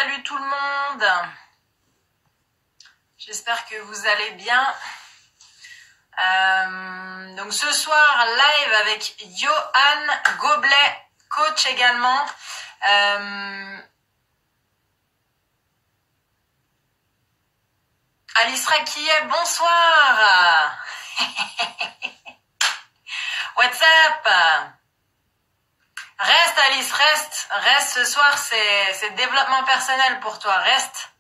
salut tout le monde. J'espère que vous allez bien. Donc ce soir, live avec Johan Goblet, coach également. Alice Raquier, bonsoir. What's up? Reste Alice, reste ce soir, c'est développement personnel pour toi, reste.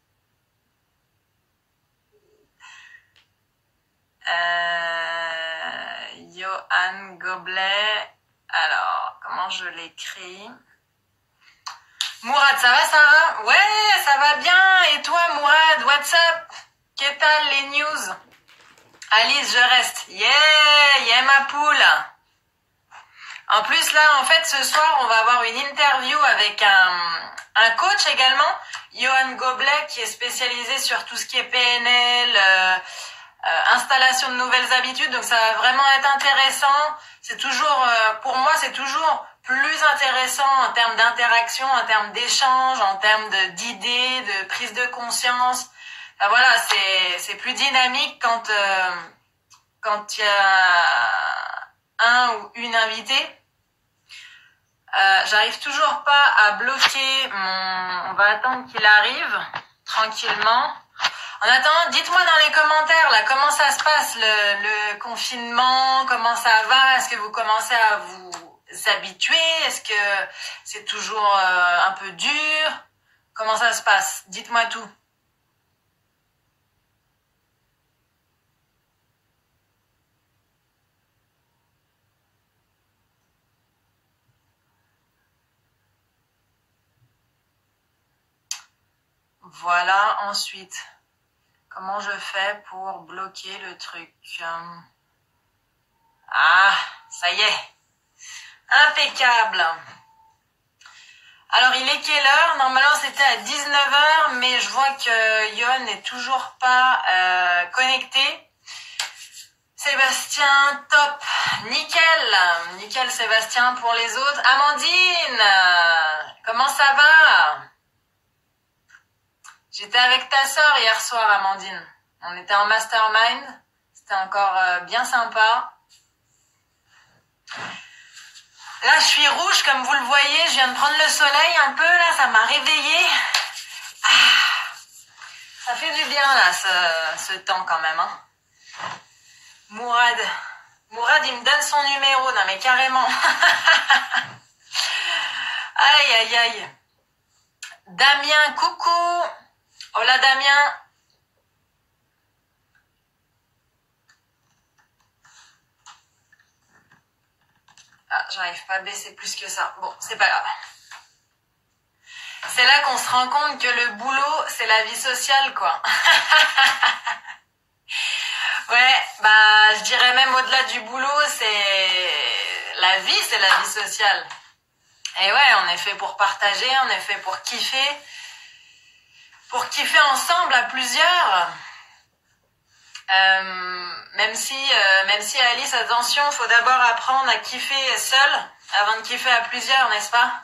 Johan Goblet, alors comment je l'écris? Mourad, ça va Sarah? Ouais, ça va bien. Et toi Mourad, what's up? Qu'est-ce que les news? Alice, je reste. Yeah, ma poule. En plus là, en fait, ce soir, on va avoir une interview avec un coach également, Johan Goblet, qui est spécialisé sur tout ce qui est PNL, installation de nouvelles habitudes. Donc ça va vraiment être intéressant. C'est toujours, pour moi, c'est toujours plus intéressant en termes d'interaction, en termes d'échange, en termes d'idées, de prise de conscience. Enfin, voilà, c'est plus dynamique quand il y a un ou une invitée. J'arrive toujours pas à bloquer mon... On va attendre qu'il arrive tranquillement. En attendant, dites-moi dans les commentaires là comment ça se passe le confinement, comment ça va, est-ce que vous commencez à vous habituer, est-ce que c'est toujours un peu dur, comment ça se passe, dites-moi tout. Voilà, ensuite, comment je fais pour bloquer le truc? Ah, ça y est. Impeccable. Alors, il est quelle heure? Normalement, c'était à 19h, mais je vois que Yon n'est toujours pas connecté. Sébastien, top. Nickel. Nickel, Sébastien, pour les autres. Amandine, comment ça va? J'étais avec ta sœur hier soir, Amandine. On était en mastermind. C'était encore bien sympa. Là, je suis rouge, comme vous le voyez. Je viens de prendre le soleil un peu, là. Ça m'a réveillée. Ah, ça fait du bien, là, ce temps, quand même. Hein. Mourad, il me donne son numéro. Non, mais carrément. Aïe, aïe, aïe. Damien, coucou. Hola, Damien. Ah, j'arrive pas à baisser plus que ça. Bon, c'est pas grave. C'est là qu'on se rend compte que le boulot, c'est la vie sociale, quoi. Ouais, bah, je dirais même au-delà du boulot, c'est la vie sociale. Et ouais, on est fait pour partager, on est fait pour kiffer ensemble à plusieurs. Même si Alice, attention, faut d'abord apprendre à kiffer seul avant de kiffer à plusieurs, n'est-ce pas?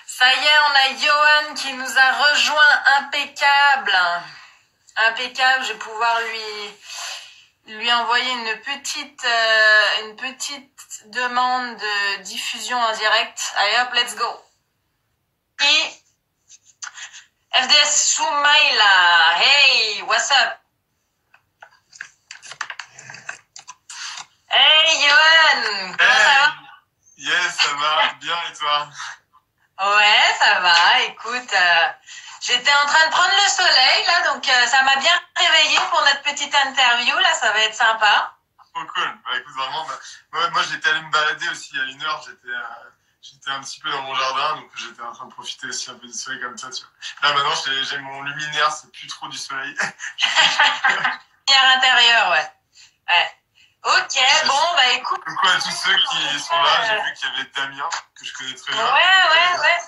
Ça y est, on a Johan qui nous a rejoint, impeccable. Impeccable, je vais pouvoir lui envoyer une petite demande de diffusion en direct. Allez hop, let's go. Et FDS Soumaïla, hey, what's up? Hey Johan, comment ça va? Yes, ça va, bien et toi? Ouais, ça va, écoute, j'étais en train de prendre le soleil là, donc ça m'a bien réveillée pour notre petite interview, là, ça va être sympa. Trop cool, bah écoute vraiment, moi j'étais allé me balader aussi il y a 1 heure, j'étais un petit peu dans mon jardin, donc j'étais en train de profiter aussi un peu du soleil comme ça, tu vois. Là maintenant j'ai mon luminaire, c'est plus trop du soleil. Lumière intérieure, ouais. Ouais. Ok, bon, bah écoute. Coucou à tous ceux qui sont là, j'ai vu qu'il y avait Damien, que je connais très bien. Ouais.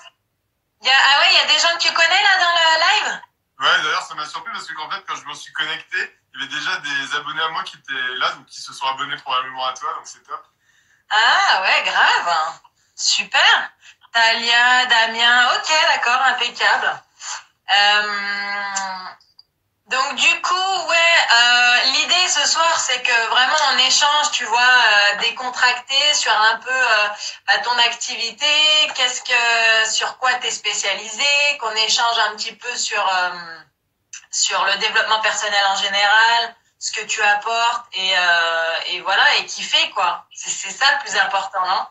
Il y a des gens que tu connais là dans le live? Ouais, d'ailleurs ça m'a surpris parce que qu'en fait quand je me suis connecté, il y avait déjà des abonnés à moi qui étaient là, donc qui se sont abonnés probablement à toi, donc c'est top. Ah ouais, grave. Super. Talia, Damien, ok, d'accord, impeccable. Donc du coup, ouais, l'idée ce soir, c'est que vraiment on échange, tu vois, décontracté sur un peu ton activité, sur quoi t'es spécialisé, qu'on échange un petit peu sur le développement personnel en général, ce que tu apportes et voilà, et kiffer quoi. C'est ça le plus important, non?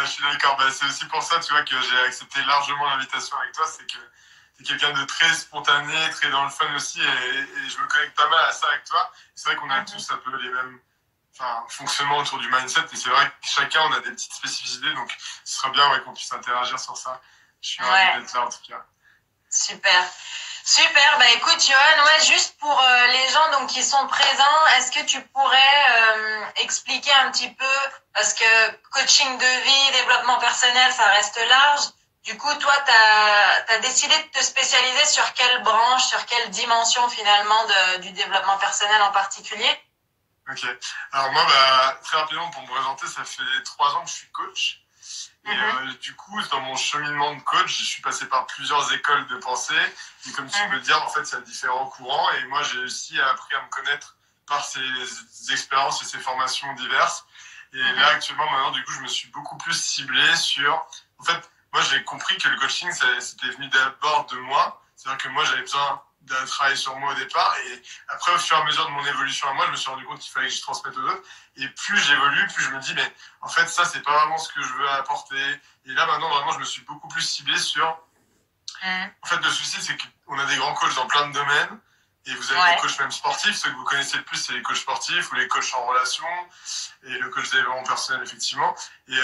Je suis d'accord. Bah, c'est aussi pour ça, tu vois, que j'ai accepté largement l'invitation avec toi. C'est que t'es quelqu'un de très spontané, très dans le fun aussi, et je me connecte pas mal à ça avec toi. C'est vrai qu'on a tous un peu les mêmes fonctionnements autour du mindset, et c'est vrai que chacun on a des petites spécificités, donc ce serait bien qu'on puisse interagir sur ça. Je suis ravi d'être là en tout cas. Super. Super, bah écoute Johan, ouais, juste pour les gens donc qui sont présents, est-ce que tu pourrais expliquer un petit peu, parce que coaching de vie, développement personnel, ça reste large. Du coup, toi, t'as décidé de te spécialiser sur quelle branche, sur quelle dimension finalement du développement personnel en particulier? Ok. Alors moi, bah, très rapidement pour me présenter, ça fait 3 ans que je suis coach. Et du coup, dans mon cheminement de coach, je suis passé par plusieurs écoles de pensée. Et comme tu peux le dire, en fait, il y a différents courants. Et moi, j'ai aussi appris à me connaître par ces expériences et ces formations diverses. Et là, actuellement, maintenant, du coup, je me suis beaucoup plus ciblé sur... En fait, moi, j'ai compris que le coaching, c'était venu d'abord de moi. C'est-à-dire que moi, j'avais besoin de travailler sur moi au départ. Et après, au fur et à mesure de mon évolution à moi, je me suis rendu compte qu'il fallait que je transmette aux autres. Et plus j'évolue, plus je me dis, mais en fait, ça, c'est pas vraiment ce que je veux apporter. Et là, maintenant, vraiment, je me suis beaucoup plus ciblé sur... En fait, le souci, c'est qu'on a des grands coachs dans plein de domaines. Et vous avez des coachs même sportifs. Ceux que vous connaissez le plus, c'est les coachs sportifs ou les coachs en relation et le coach de développement personnel, effectivement. Et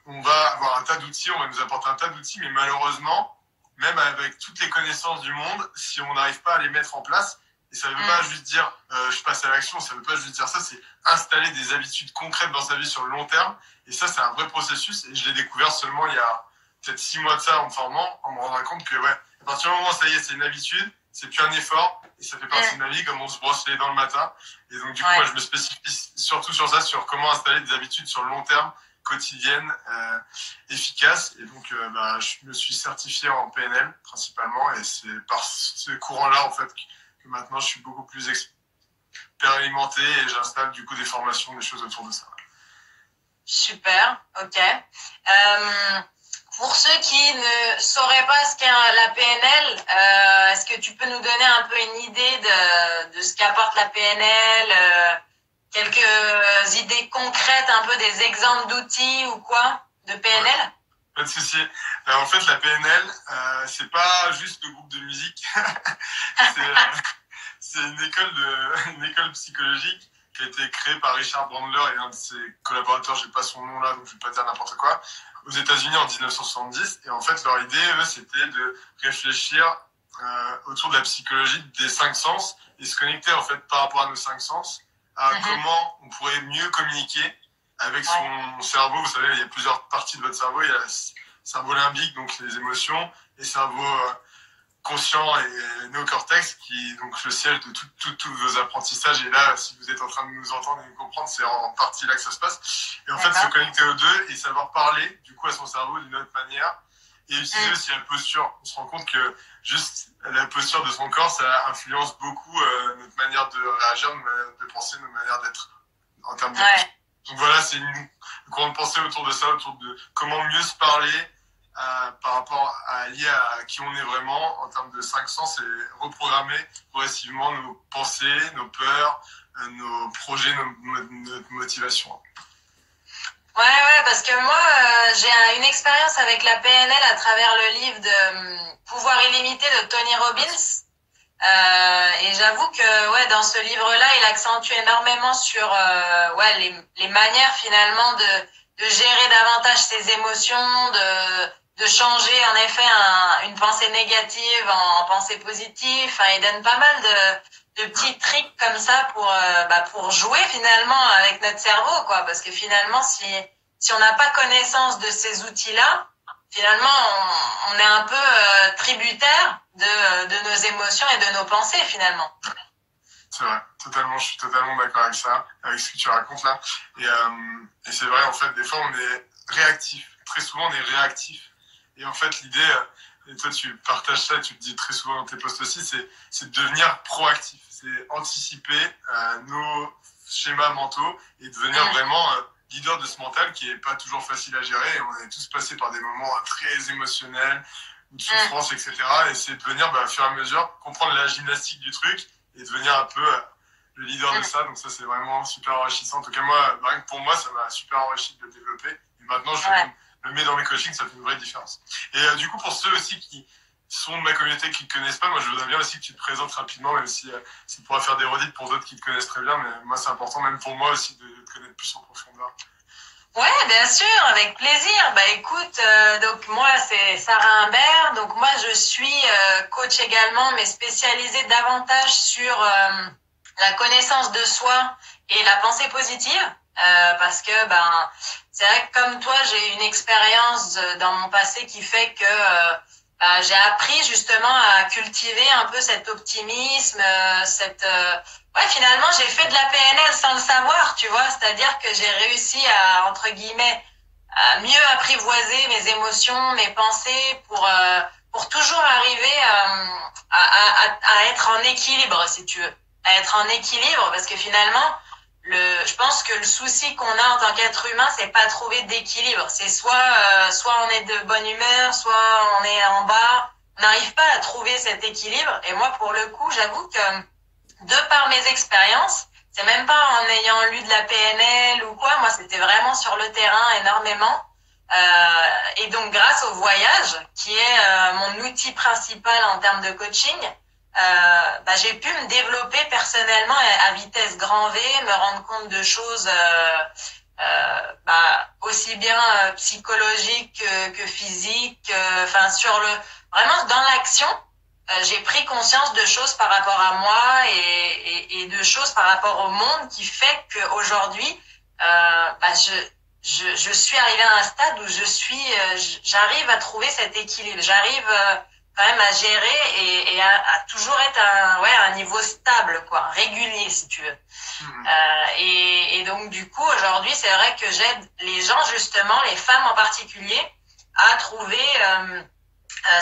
on va avoir un tas d'outils, on va nous apporter un tas d'outils, mais malheureusement, même avec toutes les connaissances du monde, si on n'arrive pas à les mettre en place, et ça ne veut pas juste dire je passe à l'action, ça ne veut pas juste dire ça, c'est installer des habitudes concrètes dans sa vie sur le long terme. Et ça, c'est un vrai processus. Et je l'ai découvert seulement il y a peut-être 6 mois de ça en me formant, en me rendant compte que, ouais, à partir du moment où ça y est, c'est une habitude, c'est plus un effort, et ça fait partie de ma vie, comme on se brosse les dents le matin. Et donc, du coup, moi, je me spécifie surtout sur ça, sur comment installer des habitudes sur le long terme, quotidiennes, efficaces. Et donc, je me suis certifié en PNL, principalement, et c'est par ce courant-là, en fait, que maintenant, je suis beaucoup plus expérimenté, et j'installe, du coup, des formations, des choses autour de ça. Super, ok. Pour ceux qui ne sauraient pas ce qu'est la PNL, est-ce que tu peux nous donner un peu une idée de ce qu'apporte la PNL, quelques idées concrètes, un peu des exemples d'outils ou quoi de PNL? Pas de souci. En fait, la PNL, c'est pas juste le groupe de musique. C'est une école psychologique qui a été créée par Richard Bandler et un de ses collaborateurs, j'ai pas son nom là, donc je vais pas dire n'importe quoi, aux États-Unis en 1970. Et en fait, leur idée, eux, c'était de réfléchir autour de la psychologie des 5 sens et se connecter en fait par rapport à nos 5 sens à comment on pourrait mieux communiquer avec son cerveau. Vous savez, il y a plusieurs parties de votre cerveau. Il y a le cerveau limbique, donc les émotions, et cerveau conscient et néocortex, qui est donc le siège de tous vos apprentissages. Et là, si vous êtes en train de nous entendre et nous comprendre, c'est en partie là que ça se passe. Et en fait, se connecter aux deux et savoir parler, du coup, à son cerveau d'une autre manière. Et utiliser aussi la posture. On se rend compte que juste la posture de son corps, ça influence beaucoup notre manière de réagir, notre manière de penser, notre manière d'être en termes de... Donc voilà, c'est une grande pensée autour de ça, autour de comment mieux se parler par rapport lié à qui on est vraiment en termes de 5 sens et reprogrammer progressivement nos pensées, nos peurs, nos projets, notre motivation. Ouais, parce que moi, j'ai une expérience avec la PNL à travers le livre de Pouvoir illimité de Tony Robbins. Et j'avoue que dans ce livre-là, il accentue énormément sur les manières finalement de gérer davantage ses émotions, de changer en effet une pensée négative en pensée positive. Enfin, il donne pas mal de petits tricks comme ça pour jouer finalement avec notre cerveau, quoi. Parce que finalement, si on n'a pas connaissance de ces outils-là, finalement, on est un peu tributaire de nos émotions et de nos pensées, finalement. C'est vrai, totalement, je suis totalement d'accord avec ça, avec ce que tu racontes là. Et c'est vrai, en fait, des fois, on est réactif. Très souvent, on est réactif. Et en fait, l'idée, et toi tu partages ça, tu le dis très souvent dans tes posts aussi, c'est de devenir proactif, c'est anticiper nos schémas mentaux et devenir vraiment leader de ce mental qui est pas toujours facile à gérer. Et on est tous passés par des moments très émotionnels, de souffrance, etc. Et c'est de venir, au fur et à mesure, comprendre la gymnastique du truc et devenir un peu le leader de ça. Donc ça, c'est vraiment super enrichissant. En tout cas, moi, rien que pour moi, ça m'a super enrichi de le développer. Et maintenant, je le mets dans mes coachings, ça fait une vraie différence. Et du coup, pour ceux aussi qui sont de ma communauté qui ne te connaissent pas, moi, je voudrais bien aussi que tu te présentes rapidement, même si ça pourra faire des redites pour d'autres qui te connaissent très bien. Mais moi, c'est important, même pour moi aussi, de te connaître plus en profondeur. Ouais, bien sûr, avec plaisir. Écoute, donc moi c'est Sarah Humbert. Donc moi je suis coach également, mais spécialisée davantage sur la connaissance de soi et la pensée positive, parce que c'est vrai que comme toi j'ai une expérience dans mon passé qui fait que j'ai appris justement à cultiver un peu cet optimisme, finalement, j'ai fait de la PNL sans le savoir, tu vois. C'est-à-dire que j'ai réussi à, entre guillemets, à mieux apprivoiser mes émotions, mes pensées pour toujours arriver à être en équilibre, si tu veux. À être en équilibre, parce que finalement, je pense que le souci qu'on a en tant qu'être humain, c'est pas trouver d'équilibre. C'est soit on est de bonne humeur, soit on est en bas. On n'arrive pas à trouver cet équilibre. Et moi, pour le coup, j'avoue que de par mes expériences, c'est même pas en ayant lu de la PNL ou quoi, moi c'était vraiment sur le terrain énormément. Et donc grâce au voyage, qui est mon outil principal en termes de coaching, j'ai pu me développer personnellement à vitesse grand V, me rendre compte de choses aussi bien psychologiques que physiques, vraiment dans l'action. J'ai pris conscience de choses par rapport à moi et de choses par rapport au monde qui fait qu'aujourd'hui, je suis arrivée à un stade où j'arrive à trouver cet équilibre. J'arrive quand même à gérer et à toujours être à un niveau stable, quoi, régulier, si tu veux. Et donc, du coup, aujourd'hui, c'est vrai que j'aide les gens, justement, les femmes en particulier, à trouver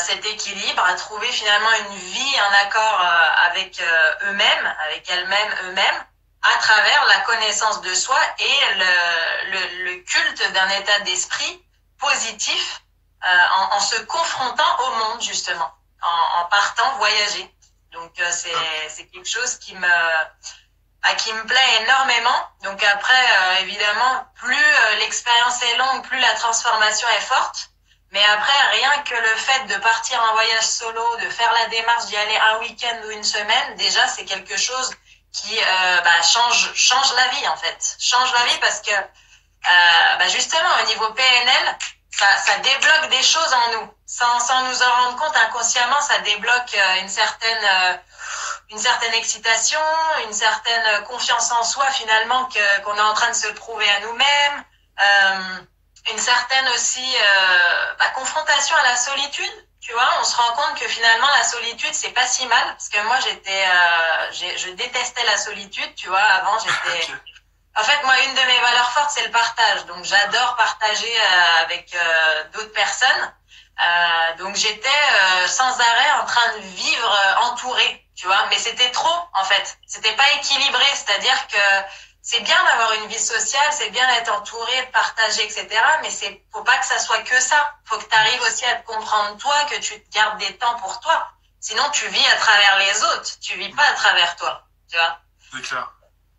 cet équilibre, à trouver finalement une vie en accord avec eux-mêmes, avec elles-mêmes, à travers la connaissance de soi et le culte d'un état d'esprit positif en se confrontant au monde, justement, en partant voyager. Donc c'est quelque chose qui me plaît énormément. Donc après, évidemment, plus l'expérience est longue, plus la transformation est forte. Mais après, rien que le fait de partir en voyage solo, de faire la démarche d'y aller un week-end ou une semaine, déjà, c'est quelque chose qui change la vie, en fait. Change la vie parce que, justement, au niveau PNL, ça débloque des choses en nous. Sans nous en rendre compte, inconsciemment, ça débloque une certaine excitation, une certaine confiance en soi, finalement, qu'on est en train de se prouver à nous-mêmes. Une certaine aussi confrontation à la solitude, tu vois. On se rend compte que finalement la solitude c'est pas si mal, parce que moi je détestais la solitude, tu vois. Avant en fait moi une de mes valeurs fortes c'est le partage, donc j'adore partager avec d'autres personnes. Donc j'étais sans arrêt en train de vivre entourée, tu vois. Mais c'était trop en fait, c'était pas équilibré, c'est-à-dire que c'est bien d'avoir une vie sociale, c'est bien d'être entouré, de partager, etc. Mais faut pas que ça soit que ça. Faut que tu arrives aussi à te comprendre toi, que tu te gardes des temps pour toi. Sinon, tu vis à travers les autres. Tu vis pas à travers toi, tu vois. C'est clair.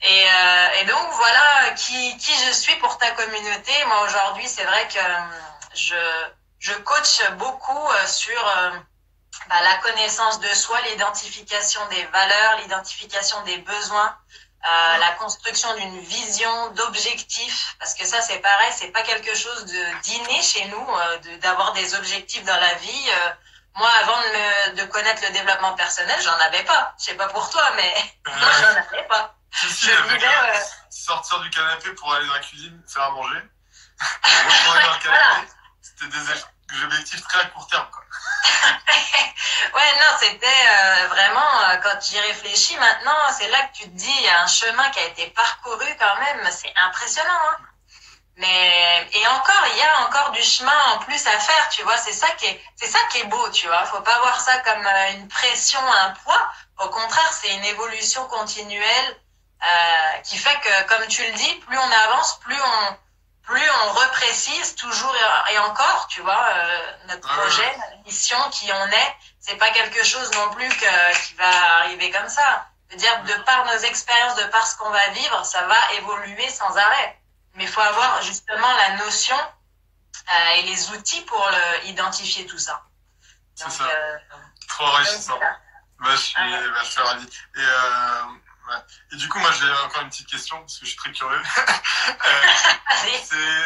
Et donc, voilà qui je suis pour ta communauté. Moi, aujourd'hui, c'est vrai que je coach beaucoup sur la connaissance de soi, l'identification des valeurs, l'identification des besoins, la construction d'une vision, d'objectifs, parce que ça c'est pareil, c'est pas quelque chose d'inné chez nous, d'avoir des objectifs dans la vie. Moi, avant de connaître le développement personnel, j'en avais pas. Je sais pas pour toi, mais moi j'en avais pas. Si, sortir du canapé pour aller dans la cuisine, faire à manger, retourner dans le canapé, c'était des objectifs très à court terme, quoi. Ouais, non, c'était vraiment, quand j'y réfléchis maintenant, c'est là que tu te dis, il y a un chemin qui a été parcouru quand même, c'est impressionnant, hein. Et encore, il y a encore du chemin en plus à faire, tu vois. C'est ça qui est beau, tu vois. Faut pas voir ça comme une pression, un poids. Au contraire, c'est une évolution continuelle qui fait que, comme tu le dis, plus on avance, plus on reprécise toujours et encore, tu vois, notre projet, notre mission, qui on est. C'est pas quelque chose non plus qui va arriver comme ça. C'est-à-dire, de par nos expériences, de par ce qu'on va vivre, ça va évoluer sans arrêt. Mais il faut avoir justement la notion et les outils pour identifier tout ça. C'est ça. Trop enrichissant. Je suis ravi. Ouais. Et du coup, moi, j'ai encore une petite question, parce que je suis très curieux.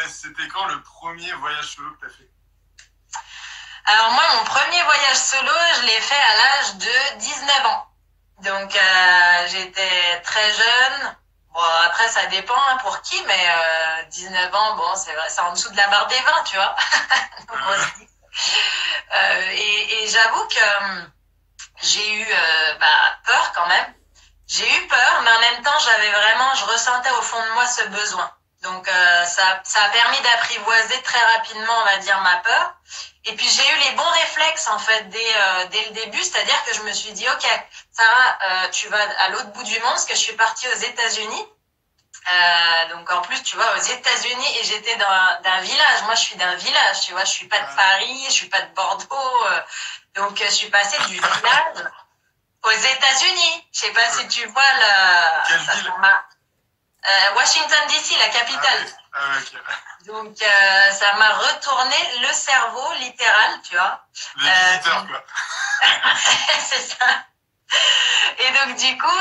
C'était quand le premier voyage solo que tu as fait? Alors moi, mon premier voyage solo, je l'ai fait à l'âge de 19 ans. Donc, j'étais très jeune. Bon, après, ça dépend pour qui, mais 19 ans, bon, c'est vrai, c'est en dessous de la barre des 20, tu vois. Donc, et j'avoue que j'ai eu peur quand même. J'ai eu peur, mais en même temps, je ressentais au fond de moi ce besoin. Donc, ça a permis d'apprivoiser très rapidement, on va dire, ma peur. Et puis, j'ai eu les bons réflexes, en fait, dès le début. C'est-à-dire que je me suis dit, OK, Sarah, tu vas à l'autre bout du monde, parce que je suis partie aux États-Unis. Donc, en plus, tu vois, aux États-Unis, et j'étais d'un village. Moi, je suis d'un village, tu vois. Je suis pas de Paris, je suis pas de Bordeaux. Donc, je suis passée du village aux États-Unis. Je sais pas si tu vois Quelle ville? Washington DC, la capitale. Okay. Donc, ça m'a retourné le cerveau, littéral, tu vois. Les visiteurs, quoi. C'est ça. Et donc, du coup,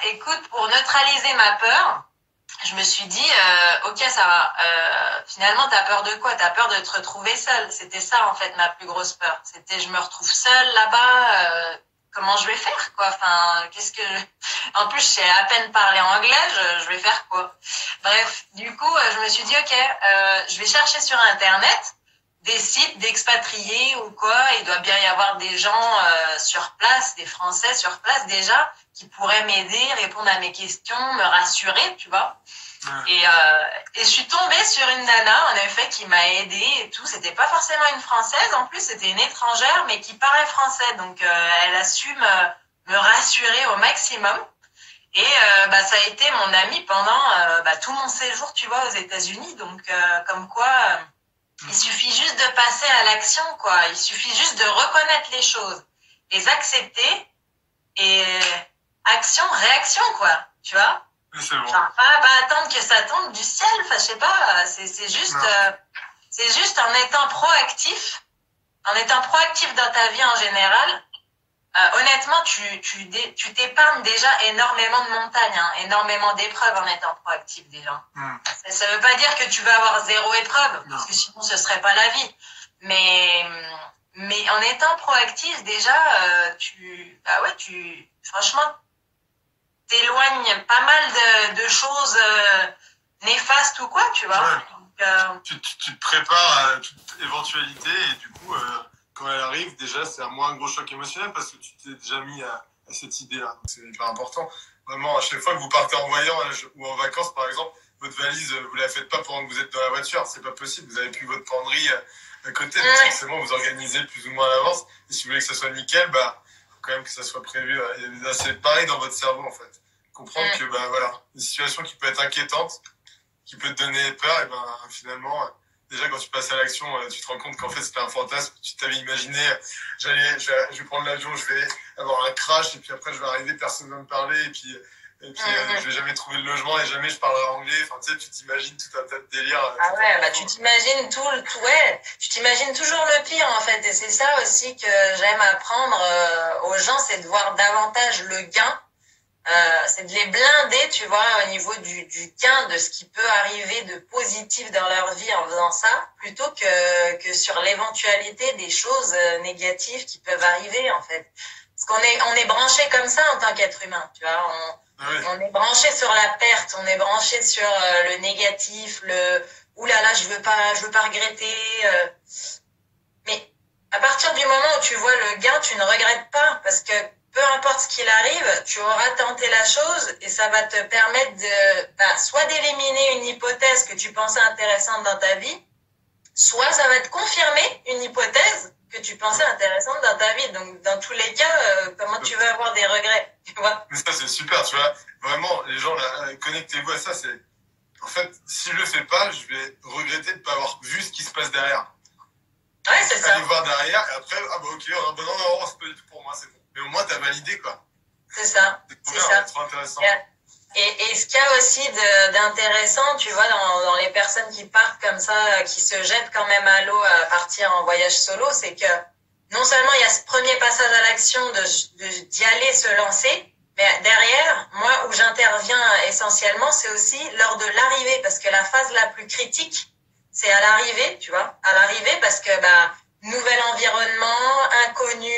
écoute, pour neutraliser ma peur, je me suis dit, OK, Sarah, finalement, t'as peur de quoi? T'as peur de te retrouver seule. C'était ça, en fait, ma plus grosse peur. C'était, je me retrouve seule là-bas, comment je vais faire, quoi? Enfin, en plus, je sais à peine parler anglais, je vais faire quoi? Bref, du coup, je me suis dit, OK, je vais chercher sur Internet des sites d'expatriés ou quoi. Il doit bien y avoir des gens sur place, des Français sur place déjà, qui pourraient m'aider, répondre à mes questions, me rassurer, tu vois. Et je suis tombée sur une nana, en effet, qui m'a aidée et tout. C'était pas forcément une Française, en plus, c'était une étrangère, mais qui parlait français. Donc, elle a su me rassurer au maximum. Et ça a été mon amie pendant tout mon séjour, tu vois, aux États-Unis. Donc, comme quoi, il suffit juste de passer à l'action, quoi. Il suffit juste de reconnaître les choses, les accepter et action, réaction, quoi. Tu vois? C'est bon. Genre, pas attendre que ça tombe du ciel. Enfin, je sais pas. C'est juste en étant proactif dans ta vie en général. Honnêtement, tu t'épargnes déjà énormément de montagnes, hein, énormément d'épreuves en étant proactif déjà. Ça veut pas dire que tu vas avoir 0 épreuve, parce que sinon ce serait pas la vie. Mais en étant proactif déjà, franchement, t'éloignes pas mal de choses néfastes ou quoi, tu vois. Ouais. Donc, tu te prépares à toute éventualité et du coup, quand elle arrive, déjà, c'est un moins gros choc émotionnel parce que tu t'es déjà mis à cette idée-là. Donc, c'est hyper important. Vraiment, à chaque fois que vous partez en voyage ou en vacances, par exemple, votre valise, vous la faites pas pendant que vous êtes dans la voiture. C'est pas possible. Vous avez plus votre penderie à côté. Donc, forcément, vous organisez plus ou moins à l'avance. Et si vous voulez que ça soit nickel, faut quand même que ça soit prévu. C'est pareil dans votre cerveau, en fait. Comprendre que, une situation qui peut être inquiétante, qui peut te donner peur, et finalement, déjà quand tu passes à l'action, tu te rends compte qu'en fait c'était un fantasme. Tu t'avais imaginé, je vais prendre l'avion, je vais avoir un crash, et puis après je vais arriver, personne ne va me parler, et puis je vais jamais trouver le logement, et jamais je parlerai anglais. Enfin, tu sais, tu t'imagines tout un tas de délires. Tu t'imagines tu t'imagines toujours le pire, en fait. Et c'est ça aussi que j'aime apprendre aux gens, c'est de voir davantage le gain. C'est de les blinder, tu vois, au niveau du gain, de ce qui peut arriver de positif dans leur vie en faisant ça, plutôt que sur l'éventualité des choses négatives qui peuvent arriver, en fait. Parce qu'on est branché comme ça en tant qu'être humain, tu vois. On est branché sur la perte, on est branché sur le négatif, oulala, je veux pas regretter. Mais à partir du moment où tu vois le gain, tu ne regrettes pas, parce que peu importe ce qu'il arrive, tu auras tenté la chose et ça va te permettre soit d'éliminer une hypothèse que tu pensais intéressante dans ta vie, soit ça va te confirmer une hypothèse que tu pensais intéressante dans ta vie. Donc, dans tous les cas, comment tu veux avoir des regrets, tu vois? Mais ça, c'est super, tu vois. Vraiment, les gens, là, connectez-vous à ça. C'est, en fait, si je le fais pas, je vais regretter de ne pas avoir vu ce qui se passe derrière. Ouais, c'est ça. Aller voir derrière, et après, ah bah ok, non, c'est pas du tout pour moi, c'est bon. Mais au moins, t'as validé, quoi. C'est ça. C'est ça. C'est trop intéressant. Et ce qu'il y a aussi d'intéressant, tu vois, dans les personnes qui partent comme ça, qui se jettent quand même à l'eau à partir en voyage solo, c'est que non seulement il y a ce premier passage à l'action d'y aller se lancer, mais derrière, moi, où j'interviens essentiellement, c'est aussi lors de l'arrivée, parce que la phase la plus critique, c'est à l'arrivée, tu vois, à l'arrivée, parce que nouvel environnement, inconnu,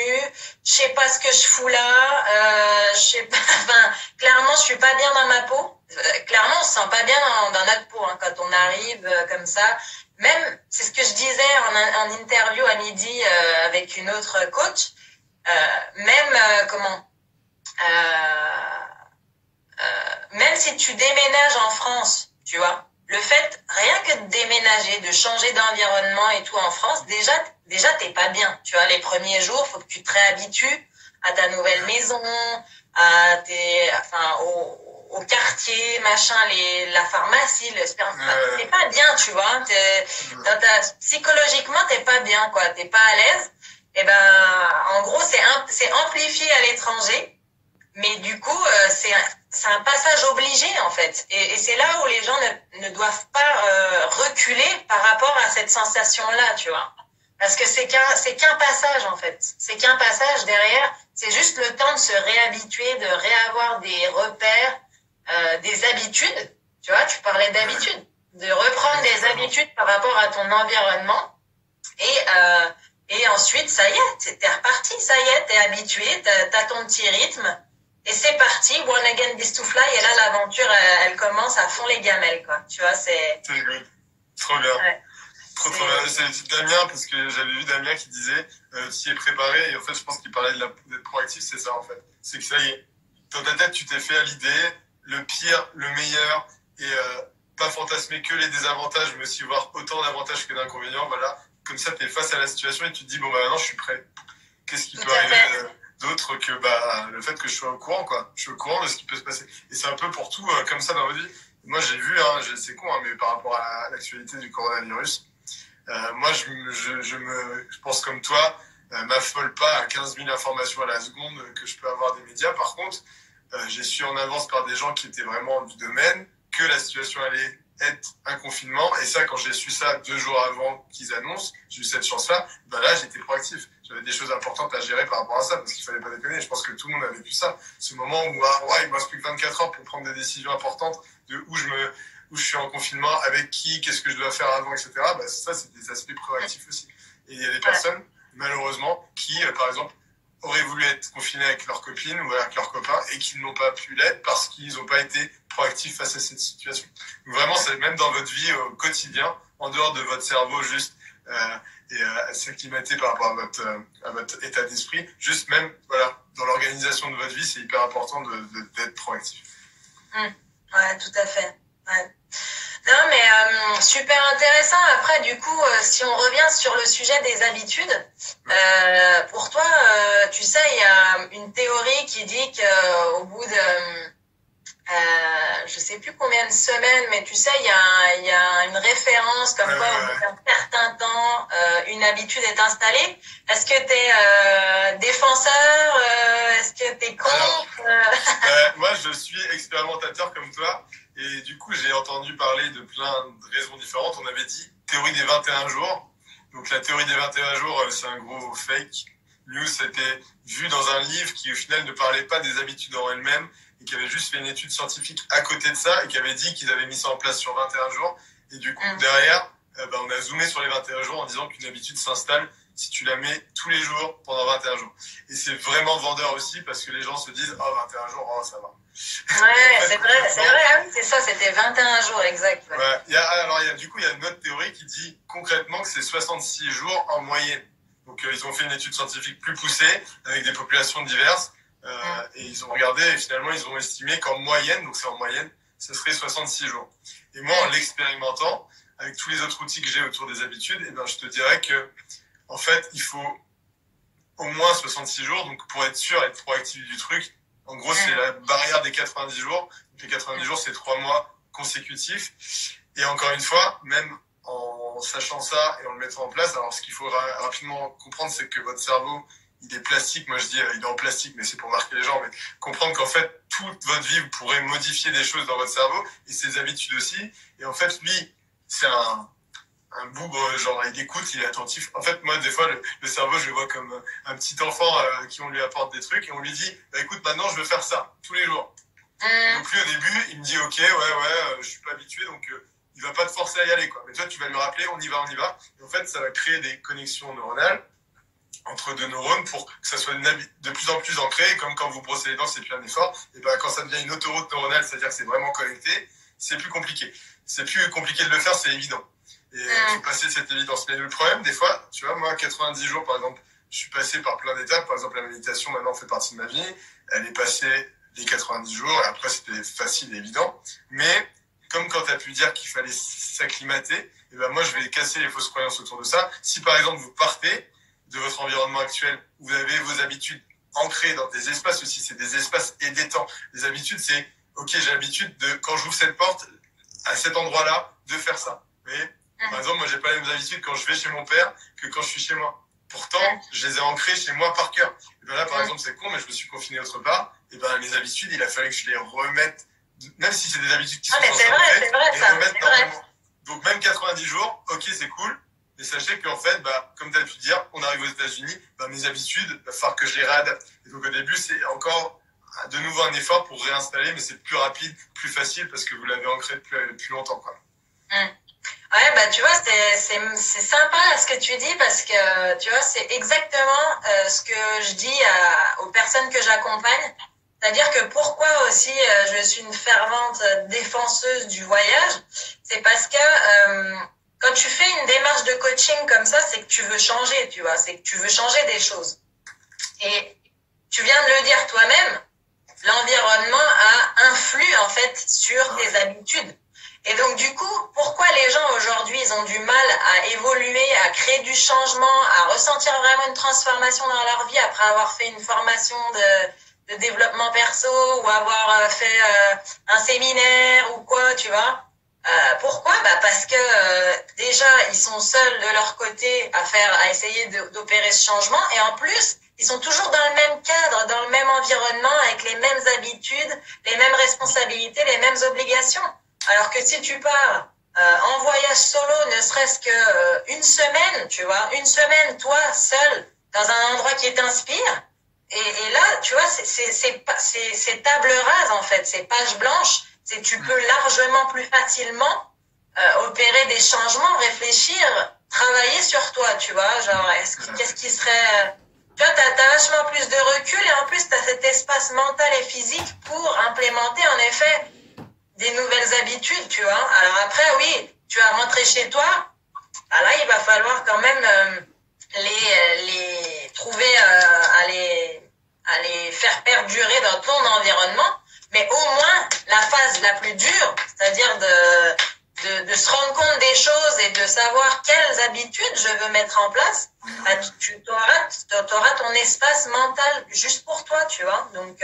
je sais pas ce que je fous là, je sais pas, enfin, clairement, je suis pas bien dans ma peau. Clairement, on se sent pas bien dans notre peau hein, quand on arrive comme ça. Même, c'est ce que je disais en interview à midi avec une autre coach. Même même si tu déménages en France, tu vois, le fait rien que de déménager, de changer d'environnement et tout en France, déjà t'es pas bien. Tu vois, les premiers jours, faut que tu te réhabitues à ta nouvelle maison, au quartier, machin, la pharmacie, le sperme. T'es pas bien, tu vois. Psychologiquement, t'es pas bien, quoi. T'es pas à l'aise. Et en gros, c'est amplifié à l'étranger. Mais du coup, c'est un passage obligé, en fait. Et c'est là où les gens ne doivent pas reculer par rapport à cette sensation-là, tu vois. Parce que c'est qu'un passage, en fait. C'est qu'un passage derrière. C'est juste le temps de se réhabituer, de réavoir des repères, des habitudes. Tu vois, tu parlais d'habitudes. De reprendre des habitudes par rapport à ton environnement. Et ensuite, ça y est, t'es reparti, ça y est, t'es habitué, t'as ton petit rythme. Et c'est parti, one again this to fly, et là l'aventure elle commence à fond les gamelles, quoi. Tu vois, c'est good. Trop bien. Ouais. Trop bien. C'est Damien, parce que j'avais vu Damien qui disait s'y est préparé, et en fait je pense qu'il parlait d'être proactif, c'est ça en fait. C'est que ça y est, dans ta tête tu t'es fait à l'idée, le pire, le meilleur, et pas fantasmer que les désavantages, mais aussi voir autant d'avantages que d'inconvénients, voilà. Comme ça t'es face à la situation et tu te dis bon maintenant je suis prêt. Qu'est-ce qui peut arriver d'autre que le fait que je sois au courant, quoi. Je suis au courant de ce qui peut se passer. Et c'est un peu pour tout comme ça dans votre vie. Moi, j'ai vu, c'est con, mais par rapport à l'actualité du coronavirus, moi, je pense comme toi, m'affole pas à 15 000 informations à la seconde que je peux avoir des médias. Par contre, j'ai su en avance par des gens qui étaient vraiment du domaine que la situation allait être un confinement. Et ça, quand j'ai su ça 2 jours avant qu'ils annoncent, j'ai eu cette chance-là, là, j'étais proactif. J'avais des choses importantes à gérer par rapport à ça, parce qu'il fallait pas déconner. Je pense que tout le monde a vécu ça. Ce moment où, il me reste plus que 24 heures pour prendre des décisions importantes de où je suis en confinement, avec qui, qu'est-ce que je dois faire avant, etc. Ça, c'est des aspects proactifs aussi. Et il y a des personnes, malheureusement, qui, par exemple, auraient voulu être confinés avec leurs copines ou avec leurs copains et qui n'ont pas pu l'être parce qu'ils n'ont pas été proactifs face à cette situation. Donc vraiment, c'est même dans votre vie au quotidien, en dehors de votre cerveau, juste s'acclimater par rapport à votre état d'esprit, juste même dans l'organisation de votre vie, c'est hyper important d'être proactif. Ouais, tout à fait. Ouais. Non, mais super intéressant. Après, du coup, si on revient sur le sujet des habitudes, pour toi, tu sais, il y a une théorie qui dit qu'au bout de, je sais plus combien de semaines, mais tu sais, il y a une référence comme quoi, au bout d'un certain temps, une habitude est installée. Est-ce que t'es défenseur? Est-ce que t'es contre? Moi, je suis expérimentateur comme toi. Et du coup, j'ai entendu parler de plein de raisons différentes. On avait dit théorie des 21 jours. Donc la théorie des 21 jours, c'est un gros fake news. C'était vu dans un livre qui, au final, ne parlait pas des habitudes en elles-mêmes et qui avait juste fait une étude scientifique à côté de ça et qui avait dit qu'ils avaient mis ça en place sur 21 jours. Et du coup, derrière, on a zoomé sur les 21 jours en disant qu'une habitude s'installe si tu la mets tous les jours pendant 21 jours. Et c'est vraiment vendeur aussi parce que les gens se disent « 21 jours, ça va ». Ouais, c'est vrai, c'est ça, c'était 21 jours, exact. Ouais. Il y a une autre théorie qui dit concrètement que c'est 66 jours en moyenne. Donc, ils ont fait une étude scientifique plus poussée, avec des populations diverses, Et ils ont regardé et finalement ils ont estimé qu'en moyenne, donc c'est en moyenne, ça serait 66 jours. Et moi, en l'expérimentant, avec tous les autres outils que j'ai autour des habitudes, eh ben, je te dirais que, en fait, il faut au moins 66 jours, donc pour être sûr, être proactif du truc. En gros, c'est la barrière des 90 jours. Donc les 90 jours, c'est 3 mois consécutifs. Et encore une fois, même en sachant ça et en le mettant en place, alors ce qu'il faut rapidement comprendre, c'est que votre cerveau, il est plastique. Moi, je dis, il est en plastique, mais c'est pour marquer les gens. Mais comprendre qu'en fait, toute votre vie, vous pourrez modifier des choses dans votre cerveau et ses habitudes aussi. Et en fait, lui, c'est un bougre, genre il écoute, il est attentif. En fait, moi, des fois, le cerveau, je le vois comme un petit enfant qui on lui apporte des trucs et on lui dit, bah, écoute, maintenant, je veux faire ça tous les jours. Donc lui, au début, il me dit, ok, ouais, je suis pas habitué, donc il va pas te forcer à y aller, quoi. Mais toi, tu vas lui rappeler, on y va. Et en fait, ça va créer des connexions neuronales entre deux neurones pour que ça soit de plus en plus ancré. Et comme quand vous brossez les dents, c'est plus un effort. Et ben, quand ça devient une autoroute neuronale, c'est-à-dire que c'est vraiment connecté, c'est plus compliqué. C'est plus compliqué de le faire, c'est évident. Et il faut passer cette évidence. Mais le problème, des fois, tu vois, moi, 90 jours, par exemple, je suis passé par plein d'étapes. Par exemple, la méditation, maintenant, fait partie de ma vie. Elle est passée les 90 jours. Et après, c'était facile et évident. Mais comme quand tu as pu dire qu'il fallait s'acclimater, et ben moi, je vais casser les fausses croyances autour de ça. Si, par exemple, vous partez de votre environnement actuel, vous avez vos habitudes ancrées dans des espaces aussi. C'est des espaces et des temps. Les habitudes, c'est, ok, j'ai l'habitude de, quand j'ouvre cette porte, à cet endroit-là, de faire ça. Vous voyez ? Par exemple, moi, j'ai pas les mêmes habitudes quand je vais chez mon père que quand je suis chez moi. Pourtant, je les ai ancrées chez moi par cœur. Et ben là, par exemple, c'est con, mais je me suis confiné autre part. Et ben, mes habitudes, il a fallu que je les remette, même si c'est des habitudes qui sont censées c'est vrai, les remettre normalement. Donc, même 90 jours, ok, c'est cool. Mais sachez qu'en fait, bah, comme tu as pu dire, on arrive aux États-Unis, bah, mes habitudes, il va falloir que je les réadapte. Et donc, au début, c'est encore de nouveau un effort pour réinstaller, mais c'est plus rapide, plus facile parce que vous l'avez ancré depuis plus longtemps, quoi. Ouais, bah tu vois, c'est sympa ce que tu dis parce que tu vois, c'est exactement ce que je dis aux personnes que j'accompagne. C'est-à-dire que pourquoi aussi je suis une fervente défenseuse du voyage, c'est parce que quand tu fais une démarche de coaching comme ça, c'est que tu veux changer, tu vois, c'est que tu veux changer des choses. Et tu viens de le dire toi-même, l'environnement influe en fait sur tes habitudes. Et donc, du coup, pourquoi les gens aujourd'hui, ils ont du mal à évoluer, à créer du changement, à ressentir vraiment une transformation dans leur vie après avoir fait une formation de développement perso ou avoir fait un séminaire ou quoi, tu vois? Pourquoi? Bah parce que déjà, ils sont seuls de leur côté à essayer d'opérer ce changement. Et en plus, ils sont toujours dans le même cadre, dans le même environnement, avec les mêmes habitudes, les mêmes responsabilités, les mêmes obligations. Alors que si tu pars en voyage solo, ne serait-ce que une semaine, tu vois, une semaine, toi, seul, dans un endroit qui t'inspire, et là, tu vois, c'est table rase, en fait, c'est page blanche, tu peux largement plus facilement opérer des changements, réfléchir, travailler sur toi, tu vois, genre, qu'est-ce qui serait... Tu vois, t'as vachement plus de recul et en plus, t'as cet espace mental et physique pour implémenter, en effet, des nouvelles habitudes, tu vois. Alors après, oui, tu vas rentrer chez toi. Ah là, il va falloir quand même les trouver, à les faire perdurer dans ton environnement. Mais au moins, la phase la plus dure, c'est-à-dire de se rendre compte des choses et de savoir quelles habitudes je veux mettre en place, bah, tu auras ton espace mental juste pour toi, tu vois. Donc,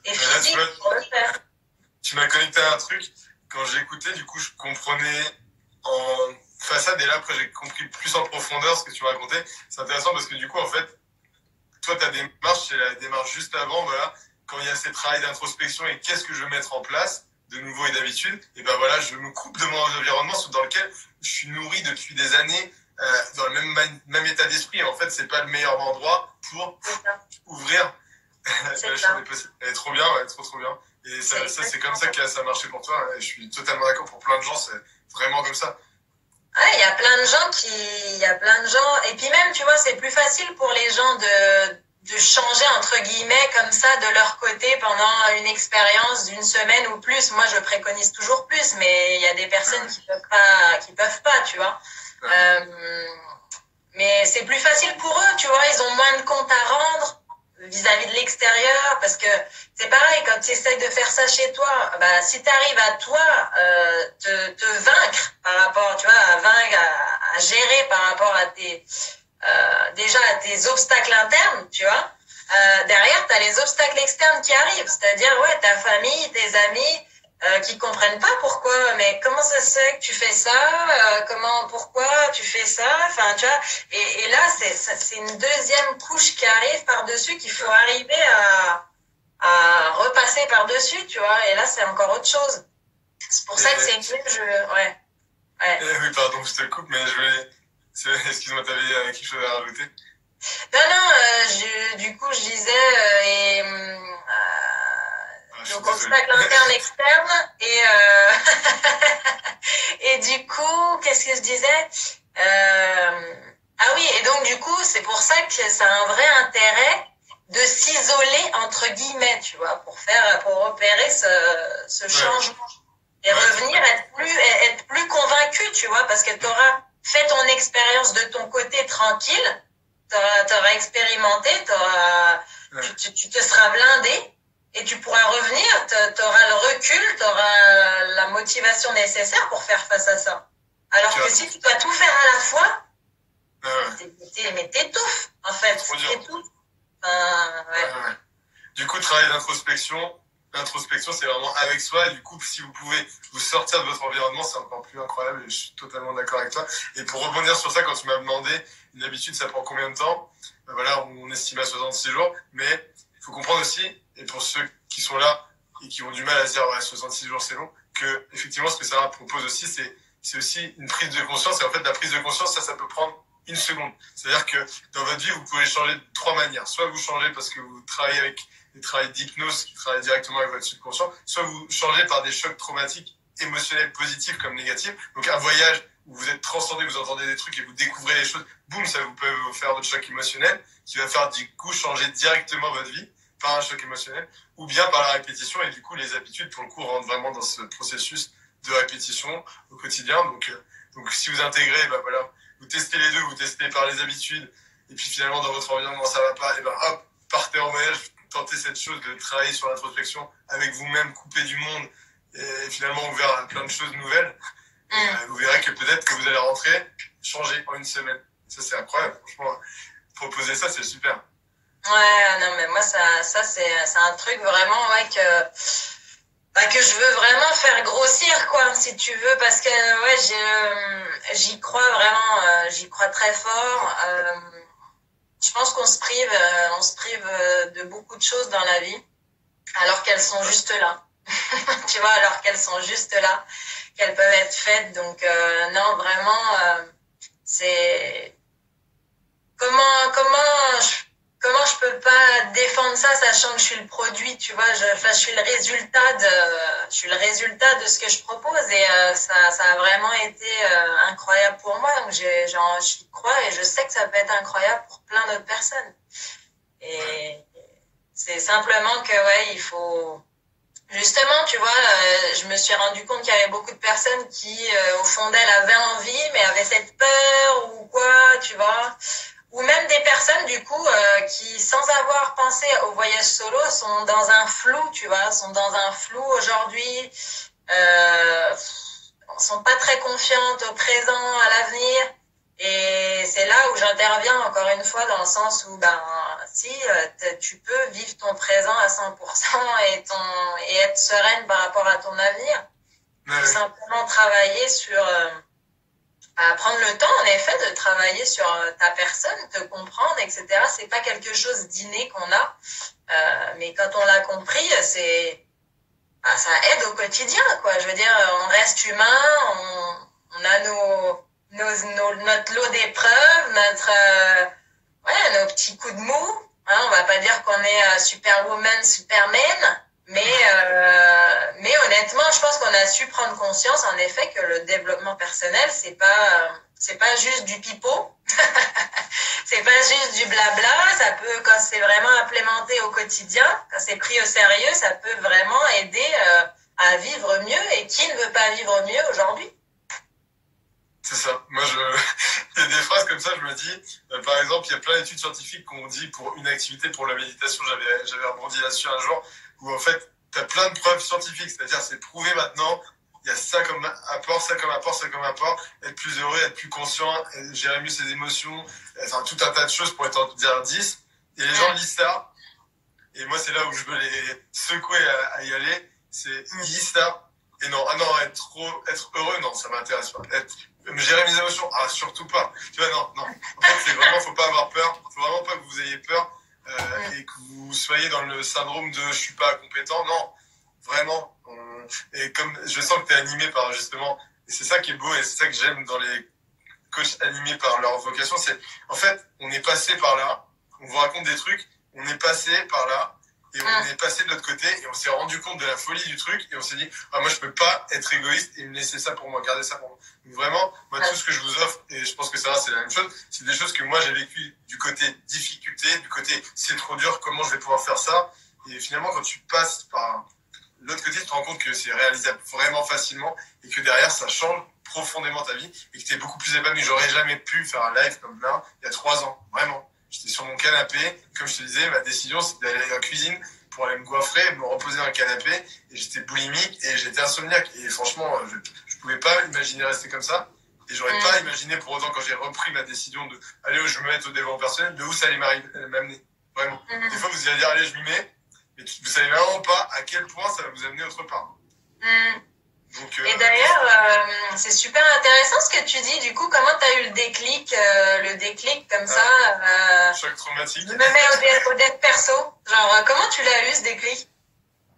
et physique pour le faire. Tu m'as connecté à un truc. Quand j'ai écouté, du coup, je comprenais en façade. Et là, après, j'ai compris plus en profondeur ce que tu me racontais. C'est intéressant parce que du coup, en fait, toi, ta démarche, c'est la démarche juste avant, voilà, quand il y a ces travails d'introspection et qu'est-ce que je veux mettre en place, de nouveau et d'habitude, et ben voilà, je me coupe de mon environnement dans lequel je suis nourri depuis des années, dans le même état d'esprit. Et en fait, c'est pas le meilleur endroit pour ouvrir la chambre des possibles. Elle est trop bien, ouais, trop bien. Et ça c'est comme ça que ça a marché pour toi. Et je suis totalement d'accord. Pour plein de gens, c'est vraiment comme ça. Ouais, il y a plein de gens, et puis même, tu vois, c'est plus facile pour les gens de changer, entre guillemets, comme ça, de leur côté pendant une expérience d'une semaine ou plus. Moi, je préconise toujours plus, mais il y a des personnes qui peuvent pas, tu vois. Mais c'est plus facile pour eux, tu vois, ils ont moins de comptes à rendre, vis-à-vis de l'extérieur, parce que c'est pareil, quand tu essayes de faire ça chez toi, bah, si tu arrives à toi te vaincre par rapport, tu vois, à vaincre, à gérer par rapport à déjà à tes obstacles internes, tu vois, derrière, tu as les obstacles externes qui arrivent, c'est-à-dire, ouais, ta famille, tes amis, qui comprennent pas pourquoi, mais comment ça se fait que tu fais ça, pourquoi tu fais ça, enfin, tu vois, et là, c'est une deuxième couche qui arrive par-dessus qu'il faut arriver à repasser par-dessus, tu vois, et là, c'est encore autre chose. C'est pour ça que c'est mieux, ouais. Oui, pardon, je te coupe, mais excuse-moi, t'avais quelque chose à rajouter? Non, du coup, je disais, donc obstacle interne, externe, et du coup, qu'est-ce que je disais? Ah oui, et donc du coup, c'est pour ça que ça a un vrai intérêt de s'isoler entre guillemets, tu vois, pour opérer ce changement et revenir être plus convaincu, tu vois, parce que tu auras fait ton expérience de ton côté tranquille, t'auras expérimenté, tu te seras blindé. Et tu pourras revenir, t'auras le recul, t'auras la motivation nécessaire pour faire face à ça. Alors que si tu dois tout faire à la fois, mais t'étouffes, en fait. T'étouffes. Ouais. Du coup, travail d'introspection. L'introspection, c'est vraiment avec soi. Et du coup, si vous pouvez vous sortir de votre environnement, c'est encore plus incroyable. Et je suis totalement d'accord avec toi. Et pour rebondir sur ça, quand tu m'as demandé, une habitude, ça prend combien de temps? Voilà, on estime à 66 jours. Mais il faut comprendre aussi, et pour ceux qui sont là et qui ont du mal à se dire, ouais, 66 jours, c'est long, que, effectivement, ce que Sarah propose aussi, c'est aussi une prise de conscience. Et en fait, la prise de conscience, ça peut prendre une seconde. C'est-à-dire que dans votre vie, vous pouvez changer de 3 manières. Soit vous changez parce que vous travaillez avec des travails d'hypnose qui travaillent directement avec votre subconscient, soit vous changez par des chocs traumatiques émotionnels positifs comme négatifs. Donc un voyage où vous êtes transcendé, vous entendez des trucs et vous découvrez les choses, boum, ça vous peut vous faire votre choc émotionnel qui va faire du coup changer directement votre vie par un choc émotionnel, ou bien par la répétition, et du coup les habitudes pour le coup rentrent vraiment dans ce processus de répétition au quotidien. Donc si vous intégrez, bah voilà, vous testez les deux, vous testez par les habitudes, et puis finalement dans votre environnement ça va pas, et ben hop, partez en voyage, tentez cette chose de travailler sur l'introspection avec vous-même, couper du monde, et finalement ouvert à plein de choses nouvelles. Vous verrez que peut-être que vous allez rentrer, changer en une semaine. Ça c'est incroyable, franchement, proposer ça c'est super. Ouais, non mais moi ça c'est un truc vraiment que je veux vraiment faire grossir, quoi, si tu veux, parce que ouais, j'y crois vraiment, j'y crois très fort. Je pense qu'on se prive de beaucoup de choses dans la vie, alors qu'elles sont juste là. Tu vois, alors qu'elles sont juste là, qu'elles peuvent être faites. Donc non, vraiment, c'est comment je peux pas défendre ça, sachant que je suis le produit, tu vois, je suis le résultat de ce que je propose, et ça a vraiment été incroyable pour moi. Donc j'y crois, et je sais que ça peut être incroyable pour plein d'autres personnes. Et c'est simplement que ouais, il faut justement, tu vois, je me suis rendu compte qu'il y avait beaucoup de personnes qui au fond d'elles avaient envie, mais avaient cette peur ou quoi, tu vois. Ou même des personnes, du coup, qui, sans avoir pensé au voyage solo, sont dans un flou, tu vois, sont dans un flou aujourd'hui, sont pas très confiantes au présent, à l'avenir. Et c'est là où j'interviens encore une fois, dans le sens où, si tu peux vivre ton présent à 100% et être sereine par rapport à ton avenir, tout simplement travailler sur... à prendre le temps, en effet, de travailler sur ta personne, te comprendre, etc. C'est pas quelque chose d'inné qu'on a, mais quand on l'a compris, ça aide au quotidien, quoi. Je veux dire, on reste humain, on a notre lot d'épreuves, nos petits coups de mou. Hein, on va pas dire qu'on est Superwoman, Superman, mais honnêtement, je pense qu'on a su prendre conscience, en effet, que le développement personnel, c'est pas juste du pipeau, c'est pas juste du blabla. Ça peut, quand c'est vraiment implémenté au quotidien, quand c'est pris au sérieux, ça peut vraiment aider à vivre mieux. Et qui ne veut pas vivre mieux aujourd'hui? C'est ça. Moi, Et des phrases comme ça, je me dis, par exemple, il y a plein d'études scientifiques qu'on dit pour une activité, pour la méditation, j'avais rebondi là-dessus un jour, où en fait, tu as plein de preuves scientifiques, c'est-à-dire c'est prouvé maintenant, il y a ça comme apport, ça comme apport, ça comme apport, être plus heureux, être plus conscient, gérer mieux ses émotions, enfin tout un tas de choses pour être en dire 10. Et les gens lisent ça, et moi c'est là où je veux les secouer à y aller, c'est ils lisent ça, et non, ah non, être heureux, non, ça m'intéresse pas. Gérer mes émotions, ah surtout pas. Tu vois, non, non. En fait, c'est vraiment, faut pas avoir peur, faut vraiment pas que vous ayez peur et que vous soyez dans le syndrome de je suis pas compétent, non. Vraiment. Et comme je sens que tu es animé par justement, et c'est ça qui est beau et c'est ça que j'aime dans les coachs animés par leur vocation, c'est en fait, on est passé par là, on vous raconte des trucs, on est passé par là, et on est passé de l'autre côté, et on s'est rendu compte de la folie du truc, et on s'est dit, ah, moi je peux pas être égoïste et me laisser ça pour moi, garder ça pour moi. Donc vraiment, moi tout ce que je vous offre, et je pense que ça va, c'est la même chose, c'est des choses que moi j'ai vécu du côté difficulté, du côté c'est trop dur, comment je vais pouvoir faire ça, et finalement quand tu passes par l'autre côté, tu te rends compte que c'est réalisable vraiment facilement, et que derrière ça change profondément ta vie, et que tu es beaucoup plus épanoui. J'aurais jamais pu faire un live comme là, il y a 3 ans, vraiment. J'étais sur mon canapé, comme je te disais, ma décision c'était d'aller en cuisine pour aller me goiffrer, me reposer dans le canapé, et j'étais boulimique et j'étais insomniaque. Et franchement, je pouvais pas imaginer rester comme ça, et j'aurais pas imaginé pour autant quand j'ai repris ma décision de aller où je me mette au développement personnel, de où ça allait m'amener. Vraiment. Des fois vous allez dire, allez, je m'y mets, mais vous savez vraiment pas à quel point ça va vous amener autre part. Donc, et d'ailleurs, c'est super intéressant ce que tu dis. Du coup, comment tu as eu le déclic comme ça choc traumatique. Je me mets au dev perso. Genre, comment tu l'as eu ce déclic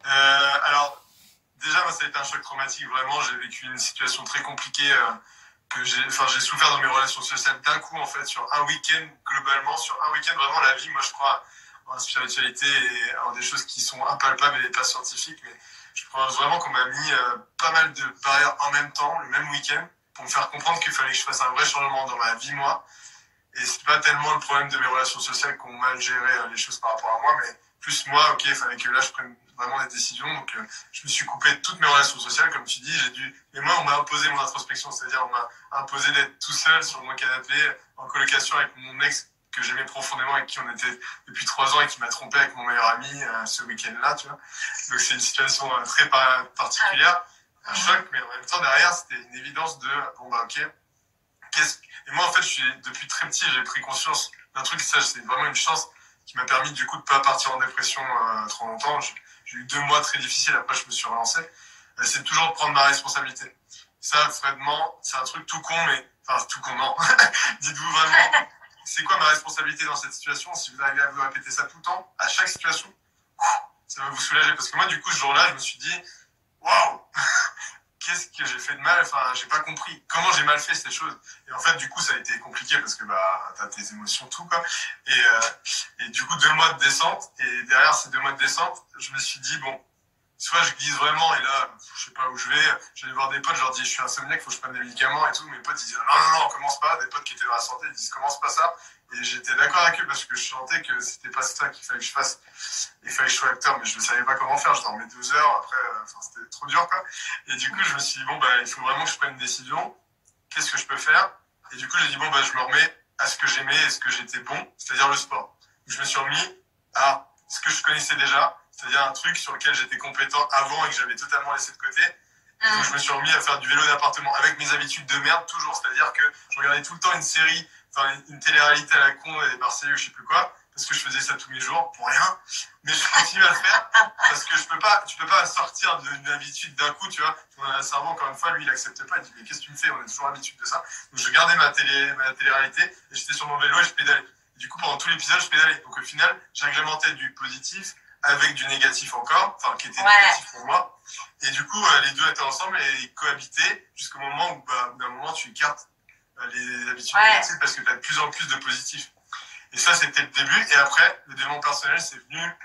Alors, déjà, moi, ça a été un choc traumatique. Vraiment, j'ai vécu une situation très compliquée que j'ai souffert dans mes relations sociales d'un coup, en fait, sur un week-end, globalement. Sur un week-end, vraiment, la vie, moi, je crois en la spiritualité et en des choses qui sont impalpables et pas scientifiques, mais je pense vraiment qu'on m'a mis pas mal de barrières en même temps, le même week-end, pour me faire comprendre qu'il fallait que je fasse un vrai changement dans ma vie, moi. Et c'est pas tellement le problème de mes relations sociales qui ont mal géré les choses par rapport à moi, mais plus moi, ok, il fallait que là, je prenne vraiment des décisions. Donc, je me suis coupé de toutes mes relations sociales, comme tu dis. Mais moi, on m'a imposé mon introspection, c'est-à-dire on m'a imposé d'être tout seul sur mon canapé, en colocation avec mon ex que j'aimais profondément, avec qui on était depuis 3 ans et qui m'a trompé avec mon meilleur ami ce week-end-là, tu vois. Donc c'est une situation très particulière, un choc, mais en même temps derrière c'était une évidence de bon bah ok. Et moi en fait depuis très petit j'ai pris conscience d'un truc, ça c'est vraiment une chance qui m'a permis du coup de pas partir en dépression trop longtemps. J'ai eu 2 mois très difficiles, après je me suis relancé. C'est toujours de prendre ma responsabilité. Ça, vraiment, c'est un truc tout con, mais enfin tout con non. Dites-vous vraiment. C'est quoi ma responsabilité dans cette situation? Si vous arrivez à vous répéter ça tout le temps, à chaque situation, ça va vous soulager. Parce que moi, du coup, ce jour-là, je me suis dit, waouh, qu'est-ce que j'ai fait de mal? Enfin, j'ai pas compris comment j'ai mal fait ces choses. Et en fait, du coup, ça a été compliqué parce que bah, t'as tes émotions, tout quoi. Et du coup, 2 mois de descente. Et derrière ces 2 mois de descente, je me suis dit, bon, soit je glisse vraiment et là, je sais pas où je vais. J'allais voir des potes, je leur dis, je suis insomniaque, faut que je prenne des médicaments et tout. Mes potes, ils disent, non, commence pas. Des potes qui étaient dans la santé, ils disent, commence pas ça. Et j'étais d'accord avec eux parce que je sentais que c'était pas ça qu'il fallait que je fasse. Il fallait que je sois acteur, mais je ne savais pas comment faire. Je dormais 2 heures, après, c'était trop dur, quoi. Et du coup, je me suis dit, bon, bah, il faut vraiment que je prenne une décision. Qu'est-ce que je peux faire? Et du coup, j'ai dit, bon, bah, je me remets à ce que j'aimais et ce que j'étais bon, c'est-à-dire le sport. Je me suis remis à ce que je connaissais déjà, c'est-à-dire un truc sur lequel j'étais compétent avant et que j'avais totalement laissé de côté. Et donc, je me suis remis à faire du vélo d'appartement avec mes habitudes de merde, toujours. C'est-à-dire que je regardais tout le temps une série, enfin, une télé-réalité à la con, et Marseillais, je sais plus quoi, parce que je faisais ça tous les jours, pour rien. Mais je continue à le faire, parce que tu peux pas sortir d'une habitude d'un coup, tu vois. Mon cerveau, encore une fois, lui, il accepte pas. Il dit, mais qu'est-ce que tu me fais? On est toujours l'habitude de ça. Donc, je gardais ma télé-réalité, et j'étais sur mon vélo et je pédalais. Et du coup, pendant tout l'épisode, je pédalais. Donc, au final, j'agrémentais du positif avec du négatif encore, enfin, qui était négatif pour moi. Et du coup, les deux étaient ensemble et ils cohabitaient jusqu'au moment où, bah, d'un moment, tu écartes les habitudes négatives parce que tu as de plus en plus de positifs. Et ça, c'était le début. Et après, le développement personnel, c'est venu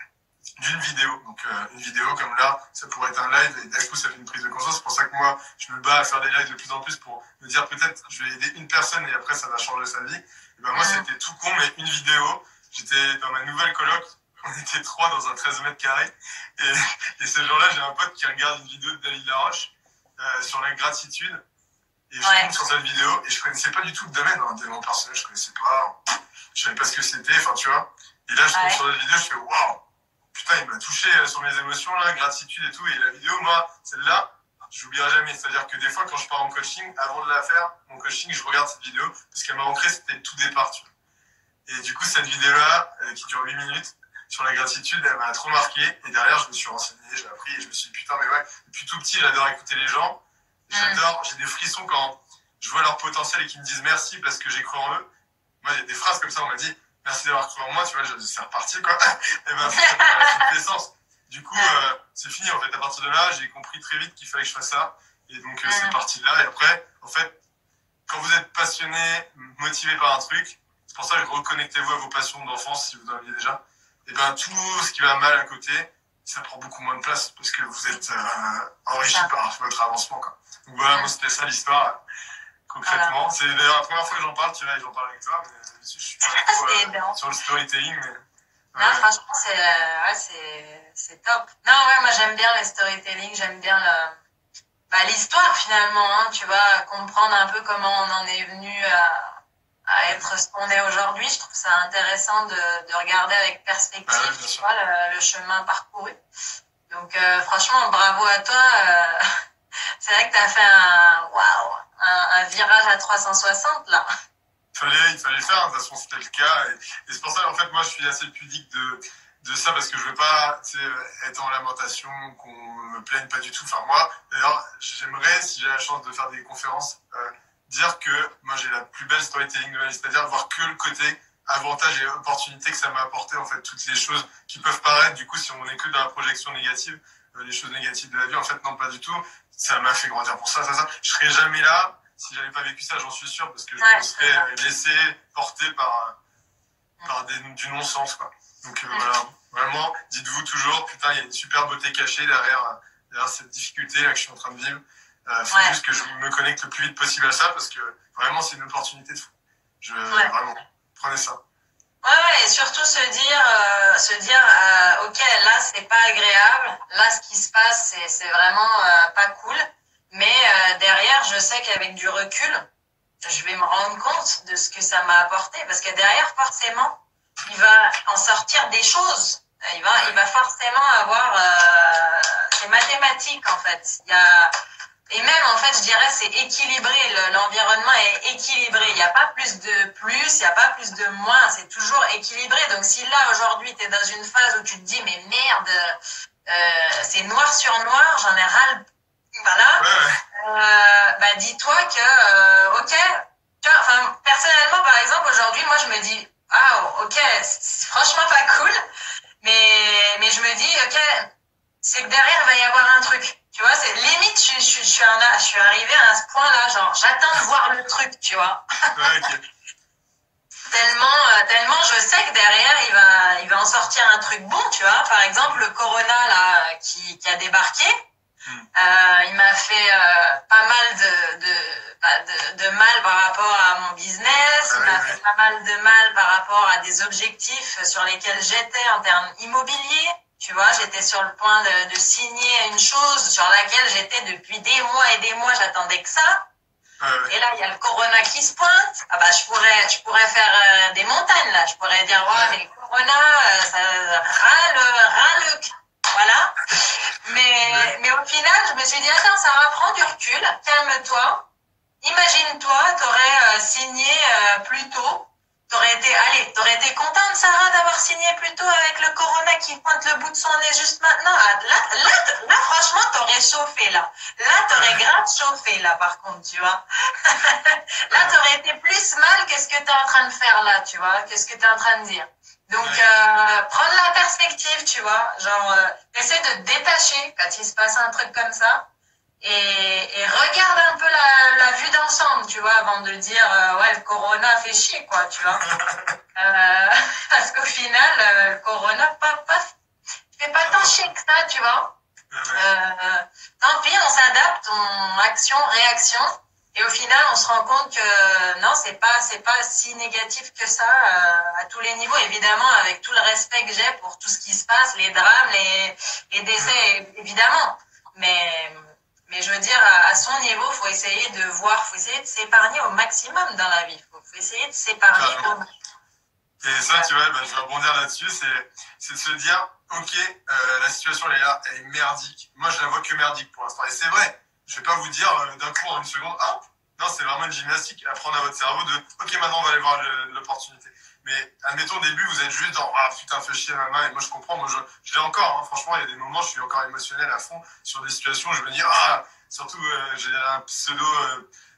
d'une vidéo. Donc, une vidéo comme là, ça pourrait être un live et d'un coup, ça fait une prise de conscience. C'est pour ça que moi, je me bats à faire des lives de plus en plus pour me dire peut-être je vais aider une personne et après, ça va changer sa vie. Et ben moi, c'était tout con, mais une vidéo. J'étais dans ma nouvelle coloc. On était 3 dans un 13 mètres carrés. Et ce jour-là, j'ai un pote qui regarde une vidéo de David Laroche sur la gratitude. Et je tombe sur cette vidéo et je connaissais pas du tout le domaine, hein, développement personnel, je connaissais pas, je savais pas ce que c'était, enfin tu vois. Et là je tombe sur la vidéo, je fais waouh, putain il m'a touché sur mes émotions là, gratitude et tout. Et la vidéo, moi, celle-là, j'oublierai jamais. C'est-à-dire que des fois quand je pars en coaching, avant de la faire, mon coaching, je regarde cette vidéo parce qu'elle m'a ancré, c'était le tout départ, tu vois. Et du coup cette vidéo-là, qui dure 8 minutes, sur la gratitude, elle m'a trop marqué. Et derrière je me suis renseigné, j'ai appris et je me suis dit putain mais ouais, depuis tout petit j'adore écouter les gens. J'adore, j'ai des frissons quand je vois leur potentiel et qu'ils me disent merci parce que j'ai cru en eux. Moi, il y a des phrases comme ça, on m'a dit merci d'avoir cru en moi, tu vois, c'est reparti quoi. Et ben, ça fait toute l'essence. Du coup, c'est fini en fait. À partir de là, j'ai compris très vite qu'il fallait que je fasse ça. Et donc, c'est parti de là. Et après, en fait, quand vous êtes passionné, motivé par un truc, c'est pour ça que reconnectez-vous à vos passions d'enfance si vous en aviez déjà. Et ben, tout ce qui va mal à côté, ça prend beaucoup moins de place parce que vous êtes enrichi par votre avancement, quoi. Donc voilà, moi c'était ça l'histoire, concrètement. C'est d'ailleurs la première fois que j'en parle, tu vois, j'en parle avec toi, mais je suis pas trop sur le storytelling. Mais, non, franchement, c'est top. Non, ouais, moi j'aime bien le storytelling, j'aime bien l'histoire finalement, hein, tu vois, comprendre un peu comment on en est venu à être ce qu'on est aujourd'hui. Je trouve ça intéressant de regarder avec perspective, tu vois, le chemin parcouru. Donc franchement, bravo à toi. C'est vrai que tu as fait un virage à 360 là. Il fallait le faire, de toute façon c'était le cas. Et c'est pour ça, en fait, moi je suis assez pudique de ça parce que je veux pas être en lamentation, qu'on me plaigne pas du tout. Enfin, moi, d'ailleurs, j'aimerais, si j'ai la chance de faire des conférences, dire que moi j'ai la plus belle storytelling de ma vie, c'est-à-dire voir que le côté avantage et opportunité que ça m'a apporté, en fait, toutes les choses qui peuvent paraître, du coup, si on est que dans la projection négative, les choses négatives de la vie, en fait, non, pas du tout. Ça m'a fait grandir pour ça. Je serais jamais là si j'avais pas vécu ça, j'en suis sûr, parce que je me serais laissé porter par du non-sens, quoi. Donc voilà, vraiment, dites-vous toujours, putain, il y a une super beauté cachée derrière cette difficulté là que je suis en train de vivre. Faut juste que je me connecte le plus vite possible à ça, parce que vraiment, c'est une opportunité de fou. Vraiment, prenez ça. Ouais, et surtout se dire, ok, là c'est pas agréable, là ce qui se passe c'est vraiment pas cool, mais derrière je sais qu'avec du recul, je vais me rendre compte de ce que ça m'a apporté, parce que derrière forcément il va en sortir des choses, il va forcément avoir, c'est mathématique en fait, et même, en fait, je dirais, c'est équilibré. L'environnement est équilibré. Il n'y a pas plus de plus, il n'y a pas plus de moins. C'est toujours équilibré. Donc, si là, aujourd'hui, tu es dans une phase où tu te dis, mais merde, c'est noir sur noir, j'en ai ras le... Voilà. Dis-toi que, ok, tu vois, enfin, personnellement, par exemple, aujourd'hui, moi, je me dis, ah, ok, c'est franchement pas cool. Mais je me dis, ok, c'est que derrière, il va y avoir un truc. Tu vois, c'est limite, je suis arrivée à ce point-là, genre, j'attends de voir le truc, tu vois. Tellement, je sais que derrière, il va en sortir un truc bon, tu vois. Par exemple, le Corona, là, qui a débarqué, il m'a fait pas mal de mal par rapport à mon business, il m'a fait pas mal de mal par rapport à des objectifs sur lesquels j'étais en termes immobiliers. Tu vois, j'étais sur le point de signer une chose sur laquelle j'étais depuis des mois et des mois, j'attendais que ça. Et là, il y a le Corona qui se pointe. Ah bah, je pourrais faire des montagnes, là. Je pourrais dire, ouais, mais le Corona, ça râle, voilà. Mais au final, je me suis dit, attends, ça va prendre du recul, calme-toi. Imagine-toi, t'aurais signé plus tôt. T'aurais été contente, Sarah, d'avoir signé plus tôt avec le Corona qui pointe le bout de son nez juste maintenant. Là, franchement, t'aurais chauffé, là. Là, t'aurais grave chauffé, là, par contre, tu vois. Là, t'aurais été plus mal que ce que t'es en train de faire, là, tu vois. Qu'est-ce que t'es en train de dire. Donc, prendre la perspective, tu vois. Genre, essaie de te détacher quand il se passe un truc comme ça. Et regarde un peu la vue d'ensemble, tu vois, avant de dire ouais, le Corona fait chier, quoi, tu vois. Parce qu'au final, le Corona fait pas tant chier que ça, tu vois. Tant pis, on s'adapte, action, réaction. Et au final, on se rend compte que non, c'est pas si négatif que ça à tous les niveaux. Évidemment, avec tout le respect que j'ai pour tout ce qui se passe, les drames, les décès, évidemment. Mais Mais je veux dire, à son niveau, faut essayer de voir, faut essayer de s'épargner au maximum dans la vie. Faut essayer de s'épargner au maximum. Et ça, tu vois, je vais rebondir là-dessus, c'est de se dire, ok, la situation elle est là, elle est merdique. Moi, je la vois que merdique pour l'instant. Et c'est vrai, je vais pas vous dire d'un coup en une seconde, ah, non, c'est vraiment une gymnastique, apprendre à votre cerveau de, ok, maintenant on va aller voir l'opportunité. Mais admettons, au début, vous êtes juste dans, ah putain, fais chier ma main, et moi je comprends, moi je l'ai encore, hein, franchement, il y a des moments, je suis encore émotionnel à fond sur des situations où je me dis, ah, surtout, j'ai un pseudo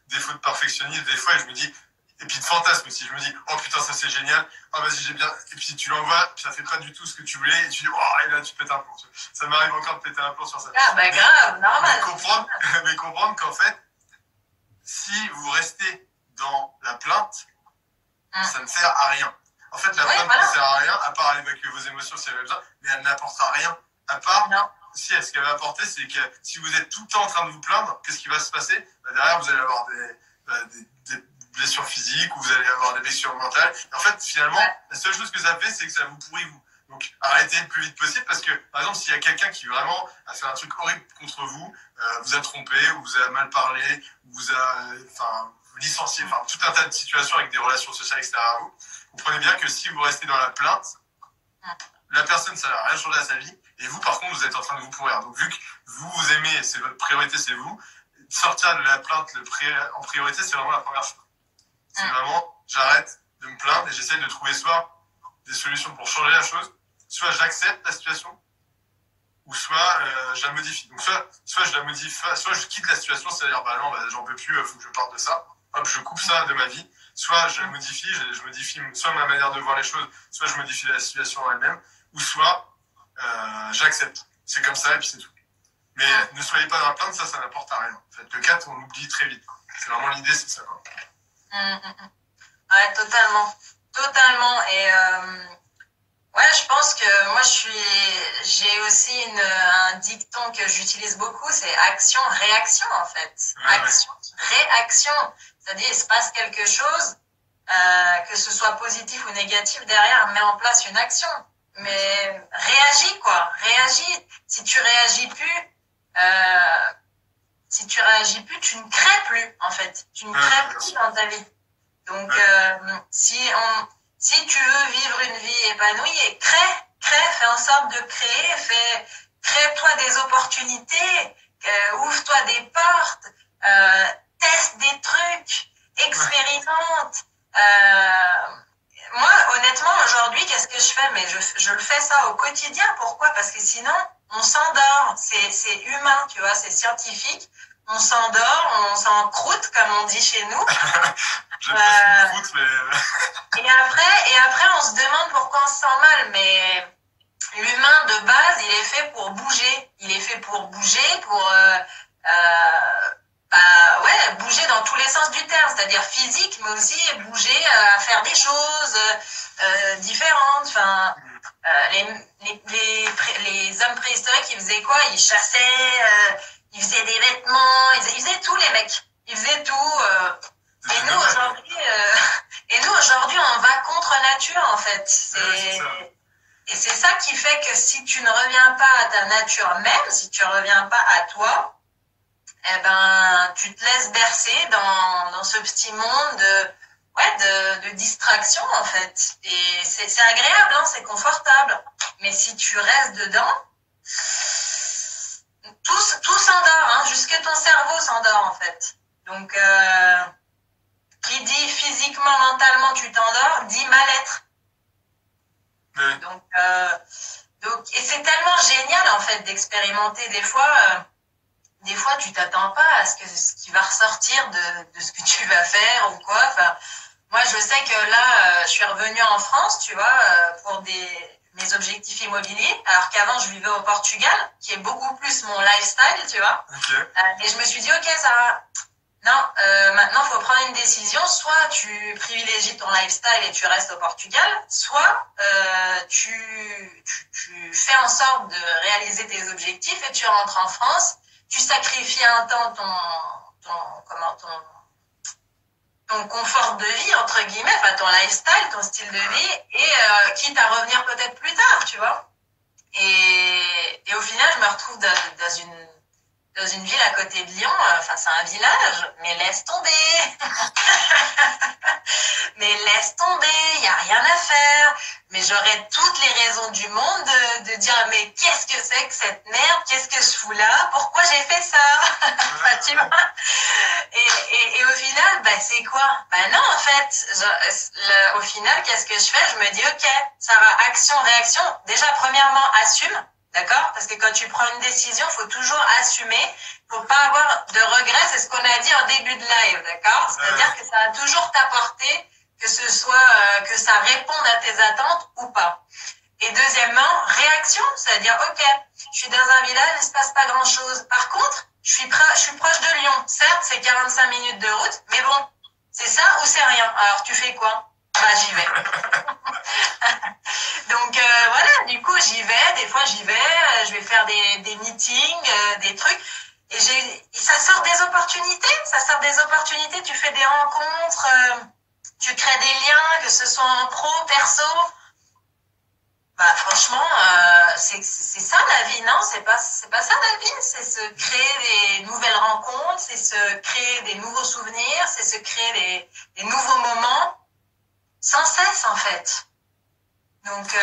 défaut de perfectionnisme des fois, et je me dis, et puis de fantasme aussi, je me dis, oh putain, ça c'est génial, ah vas-y, j'ai bien, et puis tu l'envoies, puis ça fait pas du tout ce que tu voulais, et tu dis, oh, et là tu pètes un plomb. Ça m'arrive encore de péter un plomb sur ça. Ah, bah grave, normal. Mais comprendre qu'en fait, si vous restez dans la plainte, ça ne sert à rien. En fait, la plainte ne sert à rien, à part évacuer vos émotions si elle a besoin, mais elle n'apportera rien. À part, si ce qu'elle va apporter, c'est que si vous êtes tout le temps en train de vous plaindre, qu'est-ce qui va se passer? Derrière, vous allez avoir des blessures physiques, ou vous allez avoir des blessures mentales. Et en fait, finalement, la seule chose que ça fait, c'est que ça vous pourrit vous. Donc, arrêtez le plus vite possible, parce que, par exemple, s'il y a quelqu'un qui vraiment a fait un truc horrible contre vous, vous a trompé, ou vous a mal parlé, ou vous a, licencié, tout un tas de situations avec des relations sociales extérieures à vous, comprenez bien que si vous restez dans la plainte, la personne, ça n'a rien changé à sa vie, et vous, par contre, vous êtes en train de vous pourrir. Donc, vu que vous aimez, c'est votre priorité, c'est vous, sortir de la plainte en priorité, c'est vraiment la première chose. C'est vraiment, j'arrête de me plaindre et j'essaie de trouver soit des solutions pour changer la chose, soit j'accepte la situation, ou soit je la modifie. Donc soit je la modifie, soit je quitte la situation, c'est-à-dire bah non, j'en peux plus, faut que je parte de ça. Hop, je coupe ça de ma vie. Soit je modifie, je modifie soit ma manière de voir les choses, soit je modifie la situation en elle-même, ou soit j'accepte. C'est comme ça et puis c'est tout. Mais ne soyez pas dans la plainte, ça n'apporte à rien. En fait, le 4, on l'oublie très vite. C'est vraiment l'idée, c'est ça, quoi. Ouais, totalement. Totalement. Et ouais, je pense que moi, j'ai aussi un dicton que j'utilise beaucoup, c'est action-réaction, en fait. Action-réaction. C'est-à-dire, il se passe quelque chose, que ce soit positif ou négatif, derrière, met en place une action. Mais réagis, quoi. Réagis. Si tu réagis plus, tu ne crées plus, en fait. Tu ne crées plus dans ta vie. Donc, si tu veux vivre une vie épanouie, fais en sorte de créer, crée-toi des opportunités, ouvre-toi des portes, teste des trucs, expérimente. Moi, honnêtement, aujourd'hui, qu'est-ce que je fais? Mais je le fais ça au quotidien. Pourquoi? Parce que sinon, on s'endort. C'est humain, tu vois, c'est scientifique. On s'endort, on s'encroute, comme on dit chez nous. Et après, on se demande pourquoi on se sent mal. Mais l'humain, de base, il est fait pour bouger. Il est fait pour bouger, bouger dans tous les sens du terme, c'est-à-dire physique, mais aussi bouger à faire des choses différentes. Enfin, les hommes préhistoriques, ils faisaient quoi? Ils chassaient, ils faisaient des vêtements, ils faisaient tout, les mecs. Ils faisaient tout. Et nous, aujourd'hui, on va contre nature, en fait. Et c'est ça qui fait que si tu ne reviens pas à ta nature même, si tu ne reviens pas à toi, eh ben, tu te laisses bercer dans ce petit monde de distraction, en fait. Et c'est agréable, hein, c'est confortable. Mais si tu restes dedans, tout s'endort, hein, jusque ton cerveau s'endort, en fait. Donc, qui dit physiquement, mentalement, tu t'endors, dit mal-être. Donc, et c'est tellement génial, en fait, d'expérimenter des fois, tu t'attends pas à ce qui va ressortir de ce que tu vas faire ou quoi. Enfin, moi, je sais que là, je suis revenue en France, tu vois, pour mes objectifs immobiliers, alors qu'avant, je vivais au Portugal, qui est beaucoup plus mon lifestyle, tu vois. Et je me suis dit, ok, Sarah, non, maintenant, il faut prendre une décision. Soit tu privilégies ton lifestyle et tu restes au Portugal, soit tu fais en sorte de réaliser tes objectifs et tu rentres en France. Tu sacrifies un temps ton confort de vie, entre guillemets, enfin ton lifestyle, ton style de vie, et quitte à revenir peut-être plus tard, tu vois. Et au final, je me retrouve dans une ville à côté de Lyon, enfin c'est un village, mais laisse tomber. Mais laisse tomber, il n'y a rien à faire. Mais j'aurais toutes les raisons du monde de dire mais qu'est-ce que c'est que cette merde, qu'est-ce que je fous là, pourquoi j'ai fait ça. Enfin, tu vois. Et au final, bah, c'est quoi? Bah non, en fait, au final, qu'est-ce que je fais? Je me dis ok, ça va, action, réaction. Déjà, premièrement, assume. D'accord? Parce que quand tu prends une décision, il faut toujours assumer. Faut pas avoir de regrets. C'est ce qu'on a dit en début de live. D'accord? C'est-à-dire que ça va toujours t'apporter, que ce soit, que ça réponde à tes attentes ou pas. Et deuxièmement, réaction. C'est-à-dire, ok, je suis dans un village, il se passe pas grand chose. Par contre, je suis proche de Lyon. Certes, c'est 45 minutes de route, mais bon, c'est ça ou c'est rien. Alors, tu fais quoi? Bah, j'y vais. Donc voilà, du coup j'y vais, des fois j'y vais, je vais faire des meetings, des trucs, et ça sort des opportunités, tu fais des rencontres, tu crées des liens, que ce soit en pro, perso. Bah franchement, c'est ça la vie, non? C'est pas ça la vie, c'est se créer des nouvelles rencontres, c'est se créer des nouveaux souvenirs, c'est se créer des nouveaux moments, sans cesse en fait. Donc,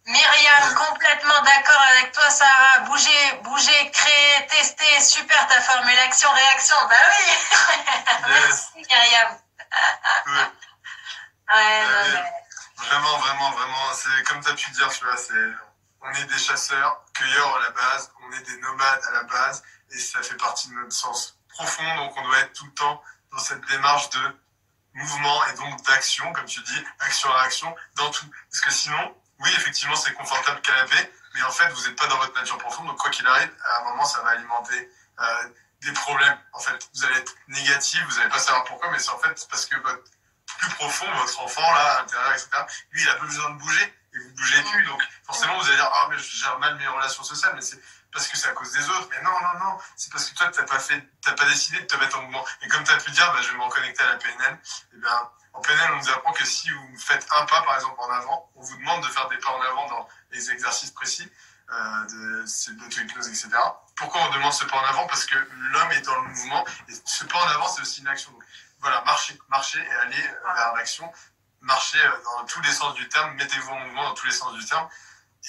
Myriam, complètement d'accord avec toi, Sarah. Bouger, créer, tester, super ta formule action-réaction. Bah oui. Merci, Myriam. Ouais, non, mais... Vraiment, c'est comme tu as pu dire, tu vois, on est des chasseurs, cueilleurs à la base, on est des nomades à la base, et ça fait partie de notre sens profond, donc on doit être tout le temps dans cette démarche de mouvement et donc d'action, comme tu dis, action-réaction, dans tout. Parce que sinon, oui, effectivement, c'est confortable canapé, mais en fait, vous n'êtes pas dans votre nature profonde, donc quoi qu'il arrive, à un moment, ça va alimenter des problèmes. En fait, vous allez être négatif, vous n'allez pas savoir pourquoi, mais c'est en fait parce que votre plus profond, votre enfant, là, à l'intérieur, etc., lui, il a besoin de bouger, et vous ne bougez plus, donc forcément, vous allez dire, ah, mais je gère mal mes relations sociales, mais c'est parce que c'est à cause des autres. Mais non, c'est parce que toi, t'as pas décidé de te mettre en mouvement. Et comme tu as pu dire, bah, je vais me reconnecter à la PNL, et bien, en PNL, on nous apprend que si vous faites un pas, par exemple, en avant, on vous demande de faire des pas en avant dans les exercices précis, d'auto-hypnose, etc. Pourquoi on demande ce pas en avant? Parce que l'homme est dans le mouvement, et ce pas en avant, c'est aussi une action. Donc, voilà, marchez et allez vers l'action. Marchez dans tous les sens du terme, mettez-vous en mouvement dans tous les sens du terme.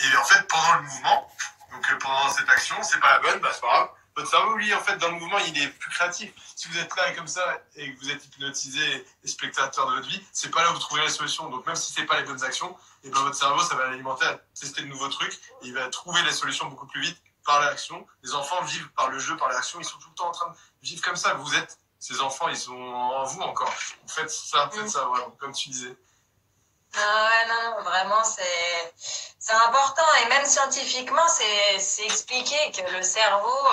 Et en fait, pendant le mouvement, donc pendant cette action, c'est pas la bonne, bah c'est pas grave. Votre cerveau, lui, en fait, dans le mouvement, il est plus créatif. Si vous êtes là comme ça et que vous êtes hypnotisé et spectateur de votre vie, c'est pas là où vous trouverez les solutions. Donc même si c'est pas les bonnes actions, et ben votre cerveau, ça va l'alimenter à tester de nouveaux trucs et il va trouver les solutions beaucoup plus vite par l'action. Les enfants vivent par le jeu, par l'action. Ils sont tout le temps en train de vivre comme ça. Vous êtes ces enfants, ils sont en vous encore. Faites ça, vraiment, comme tu disais. Ah ouais, non, vraiment, c'est important. Et même scientifiquement, c'est expliqué que le cerveau,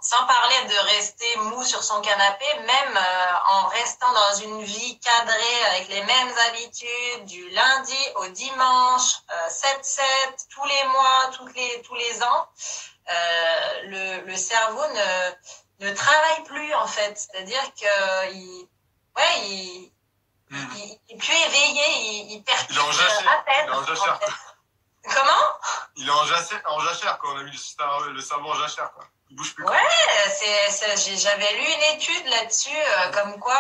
sans parler de rester mou sur son canapé, même en restant dans une vie cadrée avec les mêmes habitudes, du lundi au dimanche, 7-7, tous les mois, tous les ans, le cerveau ne travaille plus, en fait. C'est-à-dire que il est plus éveillé, il percute à peine. Il est en jachère. Comment? Il est en jachère, quand on a mis le cerveau en jachère, quoi. Il bouge plus. Ouais, j'avais lu une étude là-dessus, comme quoi,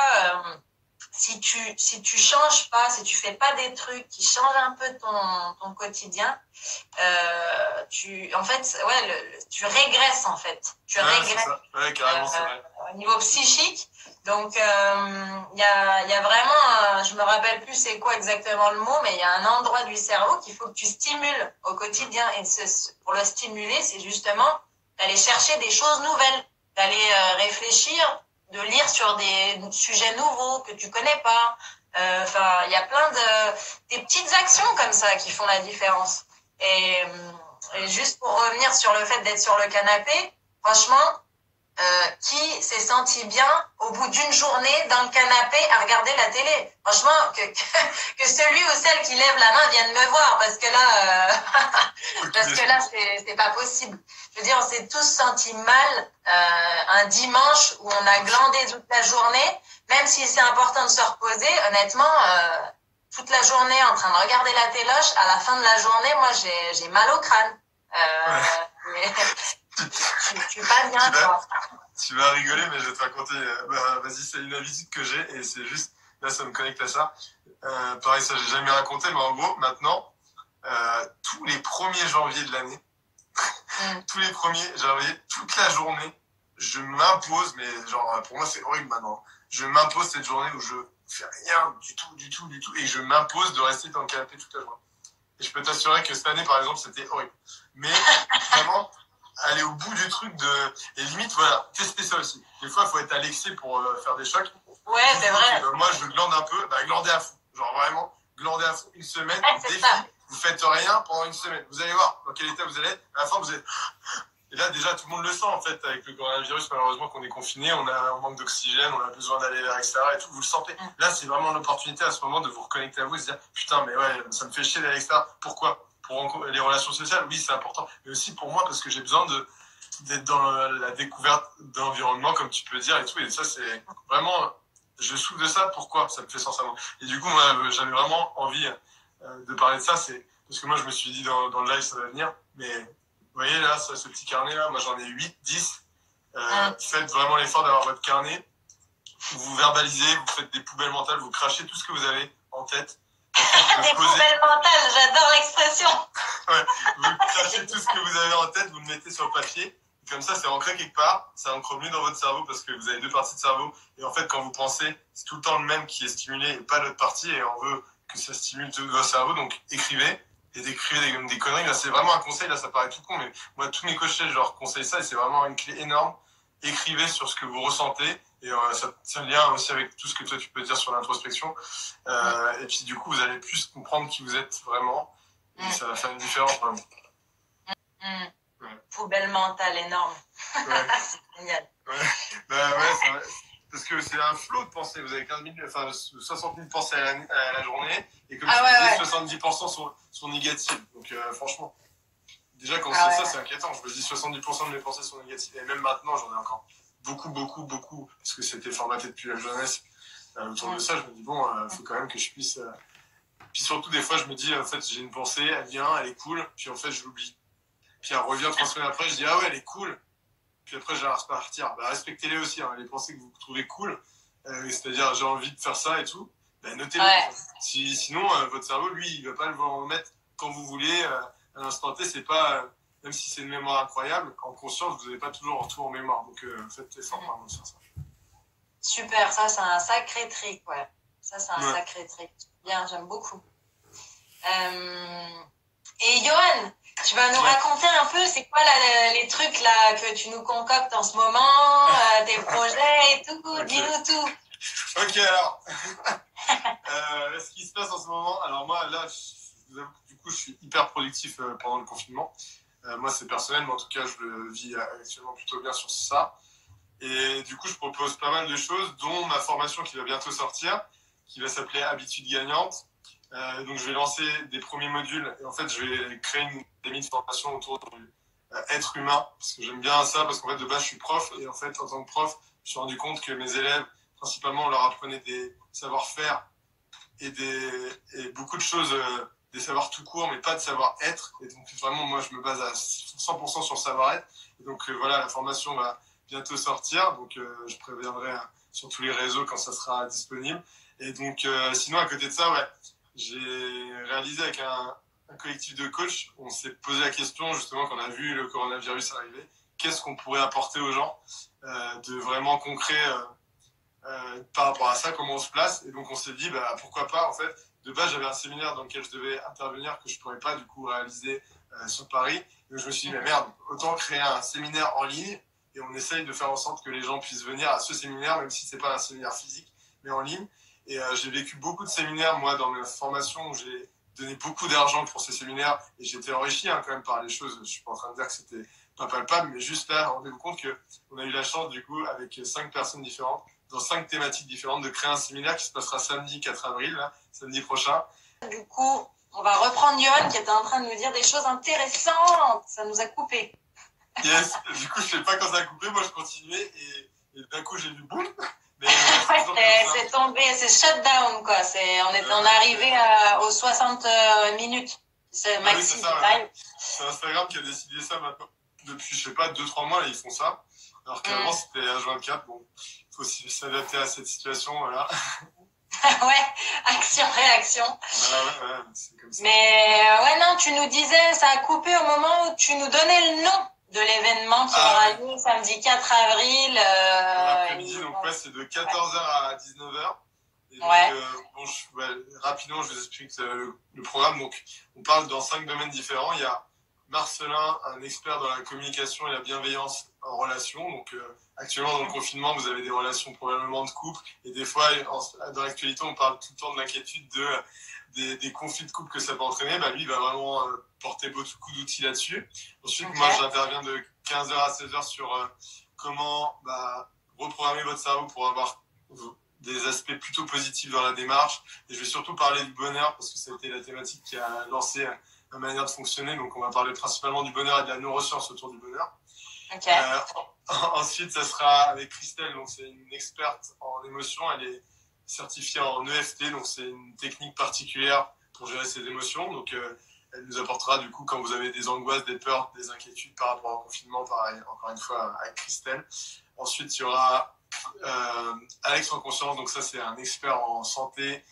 si tu changes pas, si tu fais pas des trucs qui changent un peu ton quotidien, tu régresses, en fait. Tu régresses. Ouais, carrément, c'est vrai. Au niveau psychique. Donc, il y a vraiment, je me rappelle plus c'est quoi exactement le mot, mais il y a un endroit du cerveau qu'il faut que tu stimules au quotidien. Et pour le stimuler, c'est justement d'aller chercher des choses nouvelles, d'aller réfléchir, de lire sur des sujets nouveaux que tu connais pas. Enfin, il y a plein des petites actions comme ça qui font la différence. Et juste pour revenir sur le fait d'être sur le canapé, franchement, qui s'est senti bien au bout d'une journée dans le canapé à regarder la télé? Franchement, que celui ou celle qui lève la main vienne me voir, parce que là, c'est pas possible. Je veux dire, on s'est tous sentis mal un dimanche où on a glandé toute la journée, même si c'est important de se reposer. Honnêtement, toute la journée en train de regarder la téloche, à la fin de la journée, moi, j'ai mal au crâne. Tu vas bien, toi. Tu vas rigoler, mais je vais te raconter. Vas-y, c'est une habitude que j'ai et c'est juste, là, ça me connecte à ça. Pareil, ça, j'ai jamais raconté, mais en gros, maintenant, tous les 1er janvier de l'année, tous les 1er janvier, toute la journée, je m'impose, mais genre, pour moi, c'est horrible maintenant. Je m'impose cette journée où je fais rien du tout, et je m'impose de rester dans le canapé toute la journée. Et je peux t'assurer que cette année, par exemple, c'était horrible. Mais vraiment, aller au bout du truc et limite, voilà, tester ça aussi. Des fois, il faut être à l'excès pour faire des chocs. Ouais, c'est vrai. Moi, je glande un peu, glandez à fond. Genre vraiment, glandez à fond. Une semaine, défi. Vous faites rien pendant une semaine. Vous allez voir dans quel état vous allez être. À la fin, vous êtes... Et là, déjà, tout le monde le sent, en fait, avec le coronavirus, malheureusement, qu'on est confiné, on manque d'oxygène, on a besoin d'aller vers l'extérieur et tout, vous le sentez. Là, c'est vraiment l'opportunité à ce moment de vous reconnecter à vous et se dire, putain, mais ouais, ça me fait chier d'aller à l'extérieur. Pourquoi? Pour les relations sociales, oui, c'est important. Mais aussi pour moi, parce que j'ai besoin d'être dans la découverte d'environnement, comme tu peux dire, et tout. Et ça, c'est vraiment, je souffre de ça. Pourquoi? Ça me fait sens à moi. Et du coup, moi, j'avais vraiment envie de parler de ça. C'est parce que moi, je me suis dit dans le live, ça va venir. Mais vous voyez, là, ce petit carnet-là, moi, j'en ai 8, 10. Faites vraiment l'effort d'avoir votre carnet. Vous verbalisez, vous faites des poubelles mentales, vous crachez tout ce que vous avez en tête. Des poubelles mentales, j'adore l'expression. Ouais, vous crachez tout ce que vous avez en tête, vous le mettez sur le papier. Comme ça, c'est ancré quelque part, ça ancre mieux dans votre cerveau parce que vous avez deux parties de cerveau. Et en fait, quand vous pensez, c'est tout le temps le même qui est stimulé et pas l'autre partie. Et on veut que ça stimule tout votre cerveau. Donc, écrivez et décrivez des conneries. Là, c'est vraiment un conseil. Là, ça paraît tout con, mais moi, tous mes coachs, je leur conseille ça et c'est vraiment une clé énorme. Écrivez sur ce que vous ressentez. Et ça lien aussi avec tout ce que toi, tu peux dire sur l'introspection. Et puis, du coup, vous allez plus comprendre qui vous êtes vraiment. Et ça va faire une différence, vraiment. Ouais. Poubelle mentale énorme. Ouais. C'est génial. Ouais, c'est vrai. Parce que c'est un flot de pensées. Vous avez 60 000 pensées à la journée. Et comme tu disais, 70% sont négatives. Donc franchement, déjà quand c'est ça, c'est inquiétant. Je me dis 70% de mes pensées sont négatives. Et même maintenant, j'en ai encore beaucoup. Parce que c'était formaté depuis la jeunesse. Autour de ça, je me dis, bon, faut quand même que je puisse... Puis surtout, des fois, je me dis, en fait, j'ai une pensée, elle vient, elle est cool. Puis en fait, je l'oublie. Puis elle revient 3 semaines après, je dis, ah ouais, elle est cool. Puis après, j'ai à repartir. Respectez-les aussi, hein, les pensées que vous trouvez cool. C'est-à-dire, j'ai envie de faire ça et tout. Notez-les. Ouais. Sinon, votre cerveau, lui, il va pas le remettre quand vous voulez. À l'instant T, c'est pas... même si c'est une mémoire incroyable, en conscience, vous n'avez pas toujours tout en mémoire. Donc, faites l'effort vraiment de faire ça. Super, ça, c'est un sacré trick, ouais. Ça, c'est un sacré trick. Bien, j'aime beaucoup. Et Johan, tu vas nous raconter un peu, c'est quoi les trucs là que tu nous concoctes en ce moment, tes projets et tout, okay. Dis-nous tout. Ok, alors, ce qui se passe en ce moment, alors moi là, du coup je suis hyper productif pendant le confinement. Moi c'est personnel, mais en tout cas je le vis actuellement plutôt bien sur ça. Et du coup je propose pas mal de choses, dont ma formation qui va bientôt sortir, qui va s'appeler Habitudes gagnantes. Donc je vais lancer des premiers modules et en fait je vais créer une académie de formation autour du être humain parce que j'aime bien ça parce qu'en fait de base je suis prof et en fait en tant que prof je me suis rendu compte que mes élèves principalement on leur apprenait des savoir-faire et beaucoup de choses, des savoirs tout court mais pas de savoir-être et donc vraiment moi je me base à 100% sur le savoir-être et donc voilà la formation va bientôt sortir donc je préviendrai sur tous les réseaux quand ça sera disponible et donc sinon à côté de ça j'ai réalisé avec un collectif de coachs, on s'est posé la question justement quand on a vu le coronavirus arriver, qu'est-ce qu'on pourrait apporter aux gens de vraiment concret par rapport à ça, comment on se place. Et donc on s'est dit, pourquoi pas, en fait, de base j'avais un séminaire dans lequel je devais intervenir que je ne pourrais pas du coup réaliser sur Paris. Donc je me suis dit, mais merde, autant créer un séminaire en ligne et on essaye de faire en sorte que les gens puissent venir à ce séminaire, même si ce n'est pas un séminaire physique, mais en ligne. Et j'ai vécu beaucoup de séminaires, moi, dans mes formations, où j'ai donné beaucoup d'argent pour ces séminaires. Et j'étais enrichi quand même par les choses. Je ne suis pas en train de dire que c'était pas palpable, mais juste là, rendez-vous compte qu'on a eu la chance, du coup, avec 5 personnes différentes, dans 5 thématiques différentes, de créer un séminaire qui se passera samedi 4 avril, là, samedi prochain. Du coup, on va reprendre Johan qui était en train de nous dire des choses intéressantes. Ça nous a coupé. Yes, du coup, je ne sais pas quand ça a coupé. Moi, je continuais et d'un coup, j'ai vu boum. C'est tombé, c'est shutdown quoi. On est arrivé aux 60 minutes. C'est maxi. Oui, c'est Instagram qui a décidé ça maintenant. depuis, je sais pas, 2-3 mois, là, ils font ça. Alors qu'avant, c'était H24. Bon, il faut aussi s'adapter à cette situation, voilà. Ouais, action-réaction. Ouais, c'est comme ça. Mais ouais, non, tu nous disais, ça a coupé au moment où tu nous donnais le nom de l'événement qui aura lieu samedi 4 avril. L'après-midi, donc ouais, c'est de 14h à 19h. Et donc, rapidement, je vous explique le programme. Donc, on parle dans 5 domaines différents. Il y a Marcelin, un expert dans la communication et la bienveillance en relation. Donc, actuellement, dans le confinement, vous avez des relations probablement de couple. Et des fois, dans l'actualité, on parle tout le temps de l'inquiétude des conflits de couple que ça peut entraîner. Lui, il va vraiment porter beaucoup d'outils là-dessus. Ensuite, moi, j'interviens de 15h à 16h sur comment reprogrammer votre cerveau pour avoir des aspects plutôt positifs dans la démarche. Et je vais surtout parler du bonheur parce que ça a été la thématique qui a lancé ma manière de fonctionner. Donc, on va parler principalement du bonheur et de la neuroscience autour du bonheur. Ensuite, ça sera avec Christelle. Donc, c'est une experte en émotions. Elle est certifiée en EFT. Donc, c'est une technique particulière pour gérer ses émotions. Donc, elle nous apportera, du coup, quand vous avez des angoisses, des peurs, des inquiétudes par rapport au confinement, pareil, encore une fois, avec Christelle. Ensuite, il y aura Alex en conscience. Donc, ça, c'est un expert en santé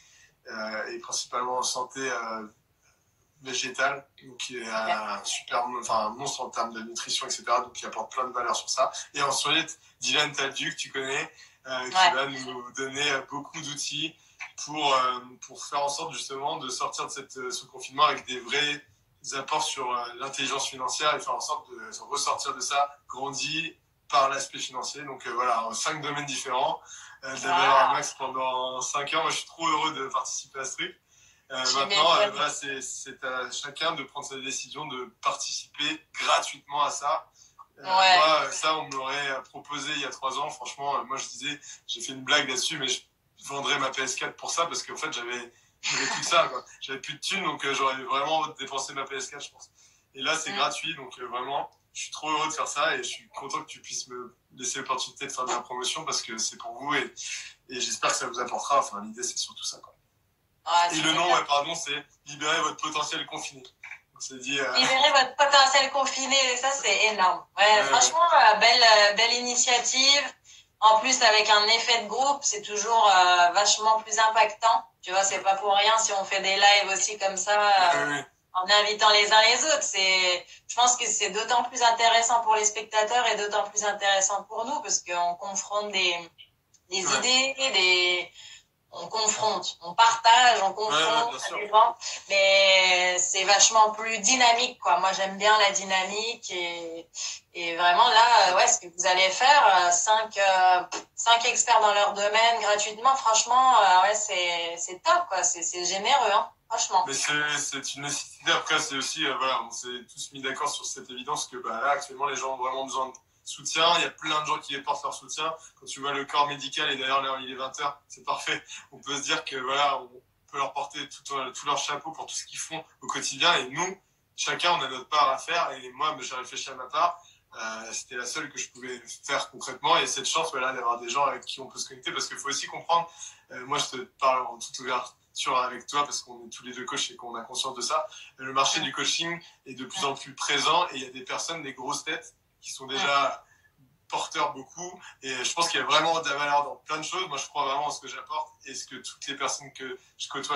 et principalement en santé végétale, donc qui est un monstre en termes de nutrition, etc. Donc, qui apporte plein de valeurs sur ça. Et ensuite, Dylan Talduc, tu connais, qui va nous donner beaucoup d'outils pour faire en sorte justement de sortir de ce confinement avec des vrais apports sur l'intelligence financière et faire en sorte de ressortir de ça grandi par l'aspect financier. Donc voilà, 5 domaines différents. D'avoir un max pendant 5 heures. Moi, je suis trop heureux de participer à ce truc. Maintenant, c'est à chacun de prendre sa décision de participer gratuitement à ça. Moi, ça, on me l'aurait proposé il y a 3 ans. Franchement, moi, je disais, j'ai fait une blague là-dessus, mais je vendrais ma PS4 pour ça parce qu'en fait, j'avais plus de ça, quoi. J'avais plus de thunes, donc j'aurais vraiment dépensé ma PS4, je pense. Et là, c'est gratuit, donc vraiment, je suis trop heureux de faire ça et je suis content que tu puisses me laisser l'opportunité de faire de la promotion parce que c'est pour vous et j'espère que ça vous apportera. Enfin, l'idée, c'est surtout ça, quoi. Et le nom, c'est Libérer votre potentiel confiné. C'est dit, Libérer votre potentiel confiné, ça c'est énorme. Franchement, belle initiative. En plus, avec un effet de groupe, c'est toujours vachement plus impactant. Tu vois, c'est pas pour rien si on fait des lives aussi comme ça, en invitant les uns les autres. Je pense que c'est d'autant plus intéressant pour les spectateurs et d'autant plus intéressant pour nous parce qu'on confronte des idées, on confronte, on partage, on confronte, ça dépend. Mais c'est vachement plus dynamique, quoi. Moi, j'aime bien la dynamique et vraiment là, ce que vous allez faire, 5 experts dans leur domaine gratuitement, franchement, c'est top, quoi. C'est généreux, hein, franchement. Mais c'est une nécessité. Après, c'est aussi, on s'est tous mis d'accord sur cette évidence que là, actuellement, les gens ont vraiment besoin de soutien, il y a plein de gens qui portent leur soutien. Quand tu vois le corps médical, et d'ailleurs là il est 20h, c'est parfait, on peut se dire que on peut leur porter tout leur chapeau pour tout ce qu'ils font au quotidien et nous, chacun on a notre part à faire et moi j'ai réfléchi à ma part, c'était la seule que je pouvais faire concrètement et cette chance d'avoir des gens avec qui on peut se connecter parce qu'il faut aussi comprendre, moi je te parle en toute ouverture avec toi parce qu'on est tous les deux coachs et qu'on a conscience de ça, le marché du coaching est de plus en plus présent et il y a des personnes, des grosses têtes qui sont déjà porteurs beaucoup et je pense qu'il y a vraiment de la valeur dans plein de choses. Moi je crois vraiment en ce que j'apporte et ce que toutes les personnes que je côtoie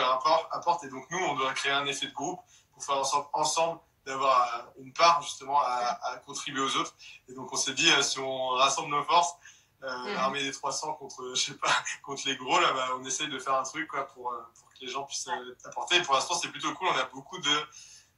apportent et donc nous on doit créer un effet de groupe pour faire en sorte ensemble d'avoir une part justement à contribuer aux autres et donc on s'est dit si on rassemble nos forces l'armée des 300 contre les gros là on essaye de faire un truc quoi pour que les gens puissent apporter et pour l'instant c'est plutôt cool, on a beaucoup de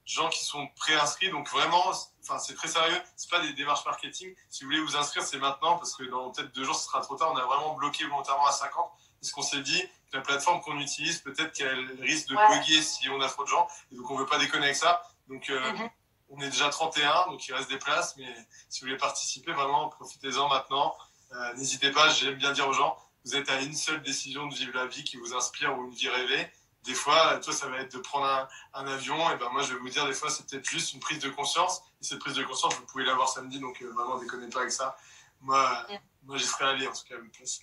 gens qui sont préinscrits, donc vraiment, c'est très sérieux, c'est pas des démarches marketing. Si vous voulez vous inscrire, c'est maintenant, parce que dans peut-être 2 jours, ce sera trop tard. On a vraiment bloqué volontairement à 50, parce qu'on s'est dit que la plateforme qu'on utilise, peut-être qu'elle risque de bugger si on a trop de gens, et donc on veut pas déconner avec ça. Donc on est déjà 31, donc il reste des places, mais si vous voulez participer, vraiment, profitez-en maintenant. N'hésitez pas, j'aime bien dire aux gens, vous êtes à une seule décision de vivre la vie qui vous inspire ou une vie rêvée. Des fois, toi, ça va être de prendre un avion. Et moi, je vais vous dire, des fois, c'est peut-être juste une prise de conscience. Et cette prise de conscience, vous pouvez l'avoir samedi. Donc, vraiment, déconnez pas avec ça. Moi, j'y serais allé, en tout cas, à une place.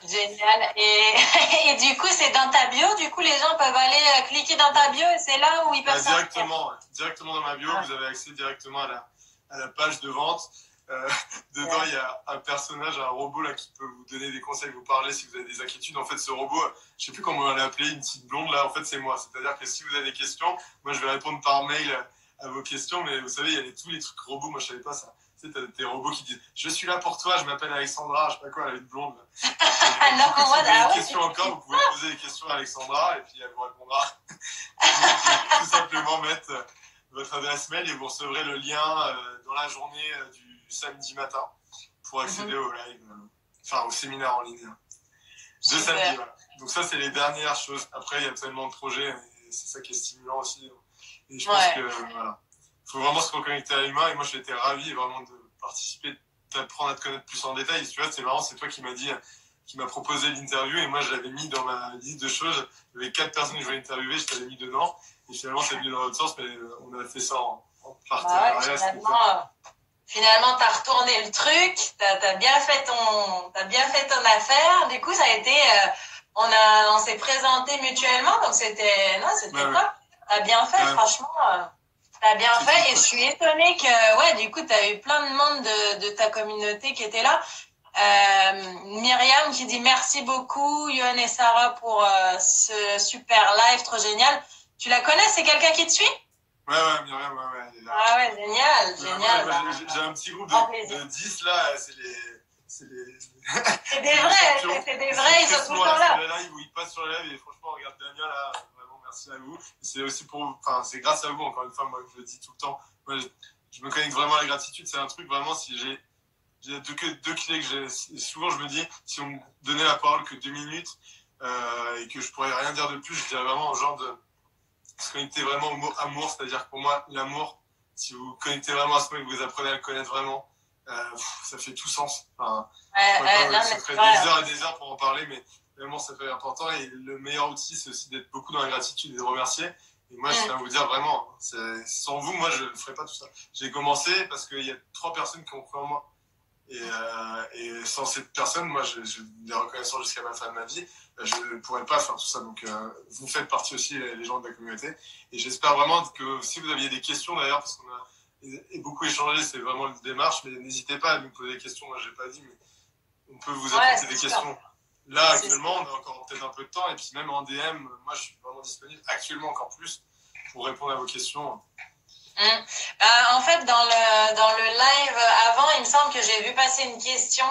Génial. Et du coup, c'est dans ta bio. Du coup, les gens peuvent aller cliquer dans ta bio et c'est là où ils peuvent directement dans ma bio, vous avez accès directement à à la page de vente. Dedans, il y a un personnage, un robot là qui peut vous donner des conseils, vous parler si vous avez des inquiétudes. En fait, ce robot, je sais plus comment on l'a appelé, une petite blonde là. En fait, c'est moi. C'est-à-dire que si vous avez des questions, moi je vais répondre par mail à vos questions. Mais vous savez, il y a tous les trucs robots. Moi, je savais pas ça. Tu sais, t'as des robots qui disent je suis là pour toi, je m'appelle Alexandra, je sais pas quoi, elle est blonde. Si vous avez des questions encore, vous pouvez poser des questions à Alexandra et puis elle vous répondra. Tout simplement mettre votre adresse mail et vous recevrez le lien dans la journée du samedi matin pour accéder au live, enfin au séminaire en ligne de samedi. Voilà. Donc ça, c'est les dernières choses. Après, il y a tellement de projets et c'est ça qui est stimulant aussi. Et je pense que voilà, faut vraiment se reconnecter à l'humain. Et moi, j'ai été ravi vraiment de participer, d'apprendre à te connaître plus en détail. Et tu vois, c'est marrant, c'est toi qui m'a proposé l'interview et moi, je l'avais mis dans ma liste de choses. Il y avait 4 personnes que je voulais interviewer, je t'avais mis dedans. Et finalement, c'est venu dans l'autre sens, mais on a fait ça en partenariat. Finalement, t'as retourné le truc, t'as bien fait ton affaire. Du coup, ça a été, on s'est présenté mutuellement, donc c'était top. T'as bien fait, franchement. T'as bien fait, et je suis étonnée que, du coup, t'as eu plein de monde de ta communauté qui était là. Myriam qui dit merci beaucoup, Yohan et Sarah pour ce super live, trop génial. Tu la connais, c'est quelqu'un qui te suit? Ouais, Myriam, ouais. Ah ouais, génial. J'ai un petit groupe de 10 là, c'est des vrais, ils sont tout le temps là. C'est le live où ils passent sur le live et franchement, regarde Damien là, vraiment merci à vous. C'est aussi c'est grâce à vous, encore une fois, moi je le dis tout le temps. Moi, je me connecte vraiment à la gratitude, c'est un truc vraiment, si j'ai deux clés que j'ai. Souvent je me dis, si on me donnait la parole que 2 minutes et que je pourrais rien dire de plus, je dirais vraiment au genre de se connecter vraiment au mot amour, c'est-à-dire que pour moi, l'amour, si vous vous connectez vraiment à ce mot et que vous apprenez à le connaître vraiment, ça fait tout sens. Enfin, ça ferait des heures et des heures pour en parler, mais l'amour, ça fait important. Et le meilleur outil, c'est aussi d'être beaucoup dans la gratitude et de remercier. Et moi, je tiens à vous dire vraiment, sans vous, moi, je ne ferais pas tout ça. J'ai commencé parce qu'il y a 3 personnes qui ont cru en moi. Et sans cette personne, moi, je les reconnaissant jusqu'à la fin de ma vie, je ne pourrais pas faire tout ça. Donc, vous faites partie aussi, les gens de la communauté. Et j'espère vraiment que si vous aviez des questions, d'ailleurs, parce qu'on a beaucoup échangé, c'est vraiment une démarche, mais n'hésitez pas à nous poser des questions. Moi, je n'ai pas dit, mais on peut vous apporter des questions. Là, actuellement, on a encore peut-être un peu de temps. Et puis, même en DM, moi, je suis vraiment disponible, actuellement encore plus, pour répondre à vos questions. En fait, dans le live avant, il me semble que j'ai vu passer une question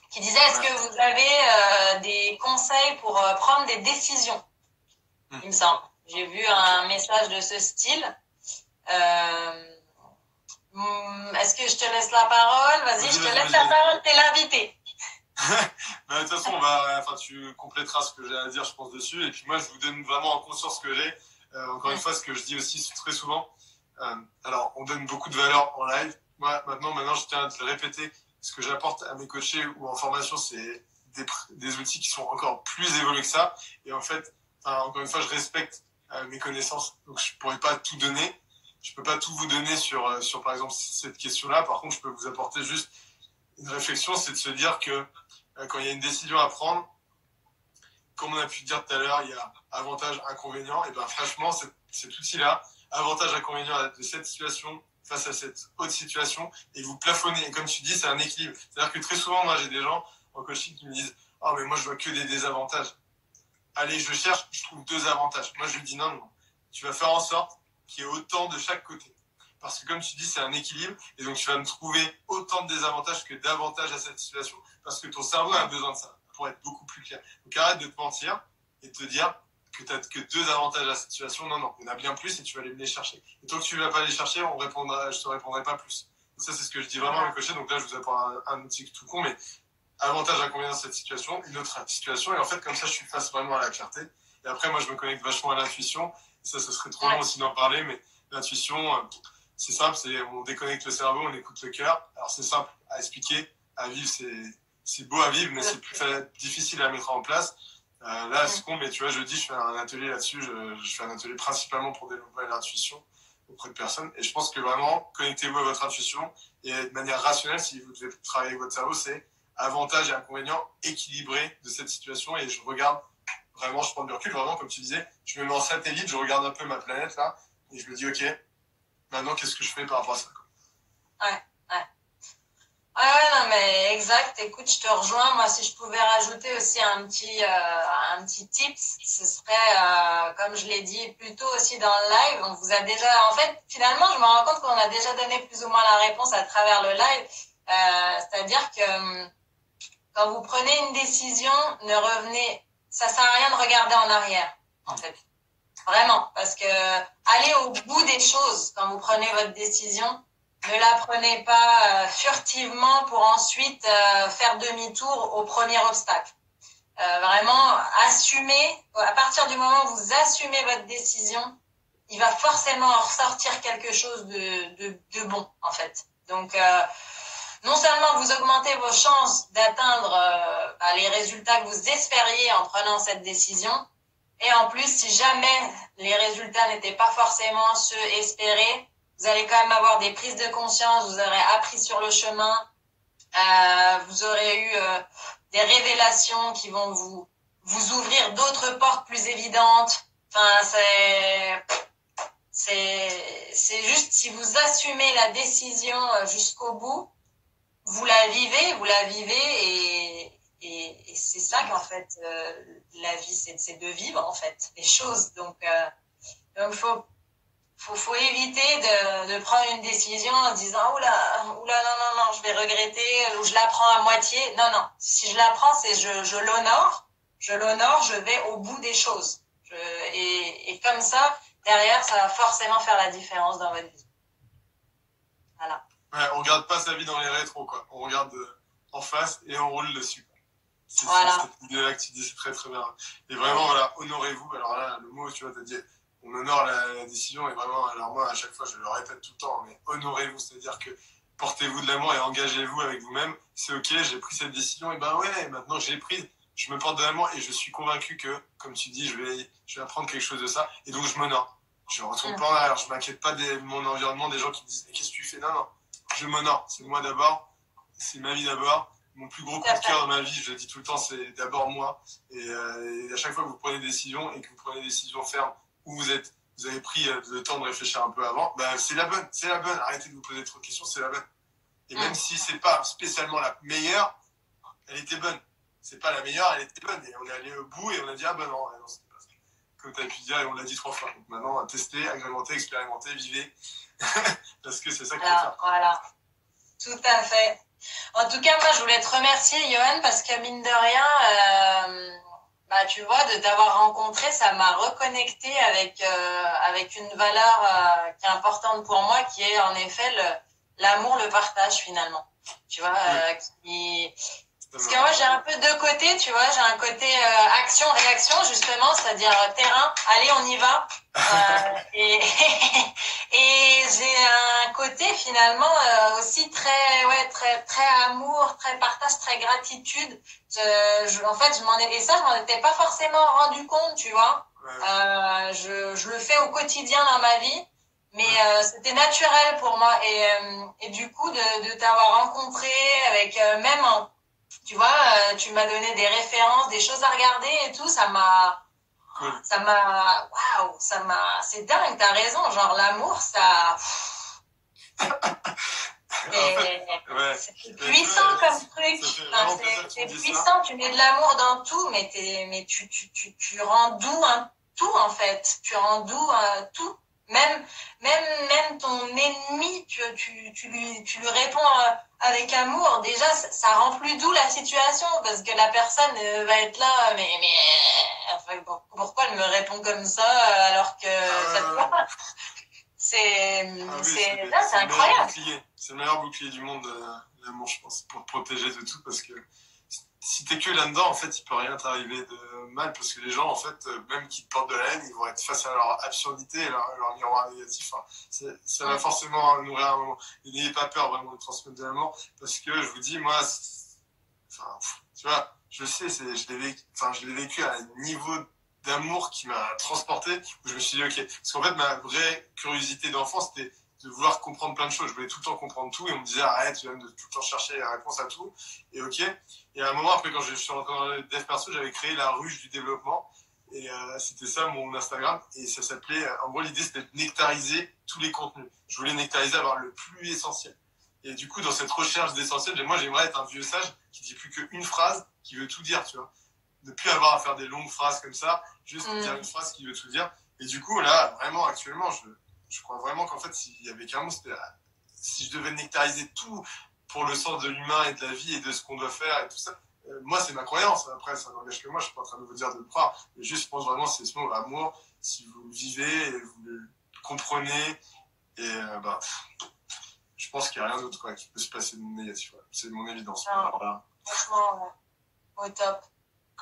qui disait est-ce que vous avez des conseils pour prendre des décisions? Il me semble. J'ai vu un message de ce style. Est-ce que je te laisse la parole? Vas-y, je te laisse la parole, t'es l'invité. De toute façon, tu compléteras ce que j'ai à dire, je pense, dessus. Et puis moi, je vous donne vraiment en conscience ce que j'ai. Encore une fois, ce que je dis aussi très souvent. Alors, on donne beaucoup de valeur en live. Moi, maintenant, je tiens à te le répéter. Ce que j'apporte à mes coachés ou en formation, c'est des outils qui sont encore plus évolués que ça. Et en fait, encore une fois, je respecte mes connaissances. Donc, je pourrais pas tout donner. Je peux pas tout vous donner sur par exemple, cette question-là. Par contre, je peux vous apporter juste une réflexion, c'est de se dire que quand il y a une décision à prendre, comme on a pu dire tout à l'heure, il y a avantages, inconvénients. Et franchement, cet outil-là, avantage, inconvénient de cette situation face à cette autre situation, et vous plafonnez. Et comme tu dis, c'est un équilibre. C'est-à-dire que très souvent, moi, j'ai des gens en coaching qui me disent « Ah, mais moi, je vois que des désavantages. Allez, je cherche, je trouve 2 avantages. » Moi, je lui dis non. Tu vas faire en sorte qu'il y ait autant de chaque côté. Parce que comme tu dis, c'est un équilibre, et donc tu vas me trouver autant de désavantages que d'avantages à cette situation, parce que ton cerveau a besoin de ça, pour être beaucoup plus clair. Donc arrête de te mentir, et de te dire que tu n'as que 2 avantages à cette situation. Non, il y en a bien plus, et tu vas aller me les chercher. Et tant que tu ne vas pas les chercher, je ne te répondrai pas plus. Donc ça, c'est ce que je dis vraiment à mes coachés. Donc là, je vous apprends un outil tout con, mais avantage, inconvénient de cette situation, une autre situation, et en fait, comme ça, je suis face vraiment à la clarté. Et après, moi, je me connecte vachement à l'intuition. Ça serait trop long aussi d'en parler, mais l'intuition, c'est simple, on déconnecte le cerveau, on écoute le cœur. Alors, c'est simple à expliquer, à vivre, c'est beau à vivre, mais c'est plus difficile à mettre en place. Là, c'est con, mais tu vois, jeudi, je fais un atelier là-dessus. Je fais un atelier principalement pour développer l'intuition auprès de personnes. Et je pense que vraiment, connectez-vous à votre intuition et de manière rationnelle, si vous devez travailler avec votre cerveau, c'est avantages et inconvénients équilibrés de cette situation. Et je regarde vraiment, je prends du recul, vraiment, comme tu disais, je me mets en satellite, je regarde un peu ma planète là, et je me dis, ok, maintenant, qu'est-ce que je fais par rapport à ça, quoi. Ouais, ouais. Ouais, ouais, non, mais exact. Écoute, je te rejoins. Moi, si je pouvais rajouter aussi un petit tips, ce serait, comme je l'ai dit plus tôt aussi dans le live, on vous a déjà, en fait, finalement, je me rends compte qu'on a déjà donné plus ou moins la réponse à travers le live. C'est-à-dire que quand vous prenez une décision, ne revenez, ça sert à rien de regarder en arrière, en fait. Vraiment, parce que allez au bout des choses quand vous prenez votre décision. Ne la prenez pas furtivement pour ensuite faire demi-tour au premier obstacle. Vraiment, assumez, à partir du moment où vous assumez votre décision, il va forcément en ressortir quelque chose de bon, en fait. Donc, non seulement vous augmentez vos chances d'atteindre les résultats que vous espériez en prenant cette décision, et en plus, si jamais les résultats n'étaient pas forcément ceux espérés, vous allez quand même avoir des prises de conscience, vous aurez appris sur le chemin, vous aurez eu des révélations qui vont vous ouvrir d'autres portes plus évidentes. Enfin, c'est juste si vous assumez la décision jusqu'au bout, vous la vivez et c'est ça qu'en fait la vie c'est de vivre en fait les choses. Donc faut éviter de prendre une décision en se disant oula non je vais regretter ou je la prends à moitié. Non, si je la prends c'est je l'honore, je vais au bout des choses. Et comme ça derrière ça va forcément faire la différence dans votre vie. Voilà. Ouais, on regarde pas sa vie dans les rétros, quoi. On regarde en face et on roule dessus. C'est cette idée-là que tu dis, c'est très très bien. Et vraiment, voilà, honorez-vous. Alors là, le mot, tu vois, t'as dit, on honore la décision et vraiment, alors moi, à chaque fois, je le répète tout le temps, mais honorez-vous, c'est-à-dire que portez-vous de l'amour et engagez-vous avec vous-même. C'est ok, j'ai pris cette décision, et ben ouais, maintenant que j'ai prise, je me porte de l'amour et je suis convaincu que, comme tu dis, je vais apprendre quelque chose de ça et donc je m'honore. Je ne retourne pas en arrière, je m'inquiète pas de mon environnement, des gens qui disent, mais qu'est-ce que tu fais? Non, je m'honore, c'est moi d'abord, c'est ma vie d'abord. Mon plus gros coup de cœur dans ma vie, je le dis tout le temps, c'est d'abord moi. Et à chaque fois que vous prenez des décisions et que vous prenez des décisions fermes où vous avez pris le temps de réfléchir un peu avant, bah, c'est la bonne. Arrêtez de vous poser trop de questions, c'est la bonne. Et même si c'est pas spécialement la meilleure, elle était bonne. C'est pas la meilleure, elle était bonne. Et on est allé au bout et on a dit, ah ben non, c'était pas ça. Comme tu as pu dire, et on l'a dit 3 fois. Donc maintenant, tester, agrémenter, expérimenter, vivez. Parce que c'est ça qu'il faut faire. Voilà, tout à fait. En tout cas, moi, je voulais te remercier, Johan, parce que mine de rien, tu vois, de t'avoir rencontré, ça m'a reconnecté avec une valeur qui est importante pour moi, qui est en effet l'amour, le partage finalement. Tu vois, parce que moi, j'ai un peu deux côtés, tu vois. J'ai un côté action-réaction, justement, c'est-à-dire terrain, allez, on y va. Et j'ai un côté, finalement, aussi très amour, très partage, très gratitude. En fait, je m'en étais pas forcément rendu compte, tu vois. Je le fais au quotidien dans ma vie. Mais c'était naturel pour moi. Et du coup, de t'avoir rencontré avec même... Tu vois, tu m'as donné des références, des choses à regarder et tout, waouh, c'est dingue, t'as raison, genre l'amour, ça, c'est puissant comme truc, c'est puissant, tu mets de l'amour dans tout, mais tu rends doux tout en fait, tu rends doux tout. Même ton ennemi, tu lui réponds avec amour. Déjà, ça rend plus doux la situation parce que la personne va être là, enfin, pourquoi elle me répond comme ça alors que ça te va? C'est incroyable. C'est le meilleur bouclier du monde, l'amour, je pense, pour te protéger de tout parce que si t'es que là-dedans, en fait, il peut rien t'arriver de mal parce que les gens, en fait, même qui te portent de la haine, ils vont être face à leur absurdité et leur miroir négatif. Enfin, ça va forcément nourrir un moment. Et n'ayez pas peur vraiment de transmettre de l'amour parce que je vous dis, moi, tu vois, je sais, je l'ai vécu à un niveau d'amour qui m'a transporté où je me suis dit, ok, parce qu'en fait, ma vraie curiosité d'enfant, c'était de vouloir comprendre plein de choses. Je voulais tout le temps comprendre tout et on me disait arrête, tu viens de tout le temps chercher la réponse à tout. Et ok. Et à un moment, après, quand je suis rentré dans le dev perso, j'avais créé la ruche du développement. Et c'était ça mon Instagram. Et ça s'appelait, en gros, l'idée c'était de nectariser tous les contenus. Je voulais nectariser, avoir le plus essentiel. Et du coup, dans cette recherche d'essentiel, moi, j'aimerais être un vieux sage qui dit plus qu'une phrase, qui veut tout dire, tu vois. Ne plus avoir à faire des longues phrases comme ça, juste dire une phrase qui veut tout dire. Et du coup, là, vraiment, actuellement, je crois vraiment qu'en fait, s'il y avait qu'un mot, c'était si je devais nectariser tout pour le sens de l'humain et de la vie et de ce qu'on doit faire et tout ça, moi, c'est ma croyance. Après, ça n'engage que moi, je suis pas en train de vous dire de le croire. Mais juste, je pense vraiment, c'est ce mot, amour. Si vous le vivez et vous le comprenez, et bah, je pense qu'il n'y a rien d'autre qui peut se passer de négatif. Ouais. C'est mon évidence. Voilà. Franchement, au top.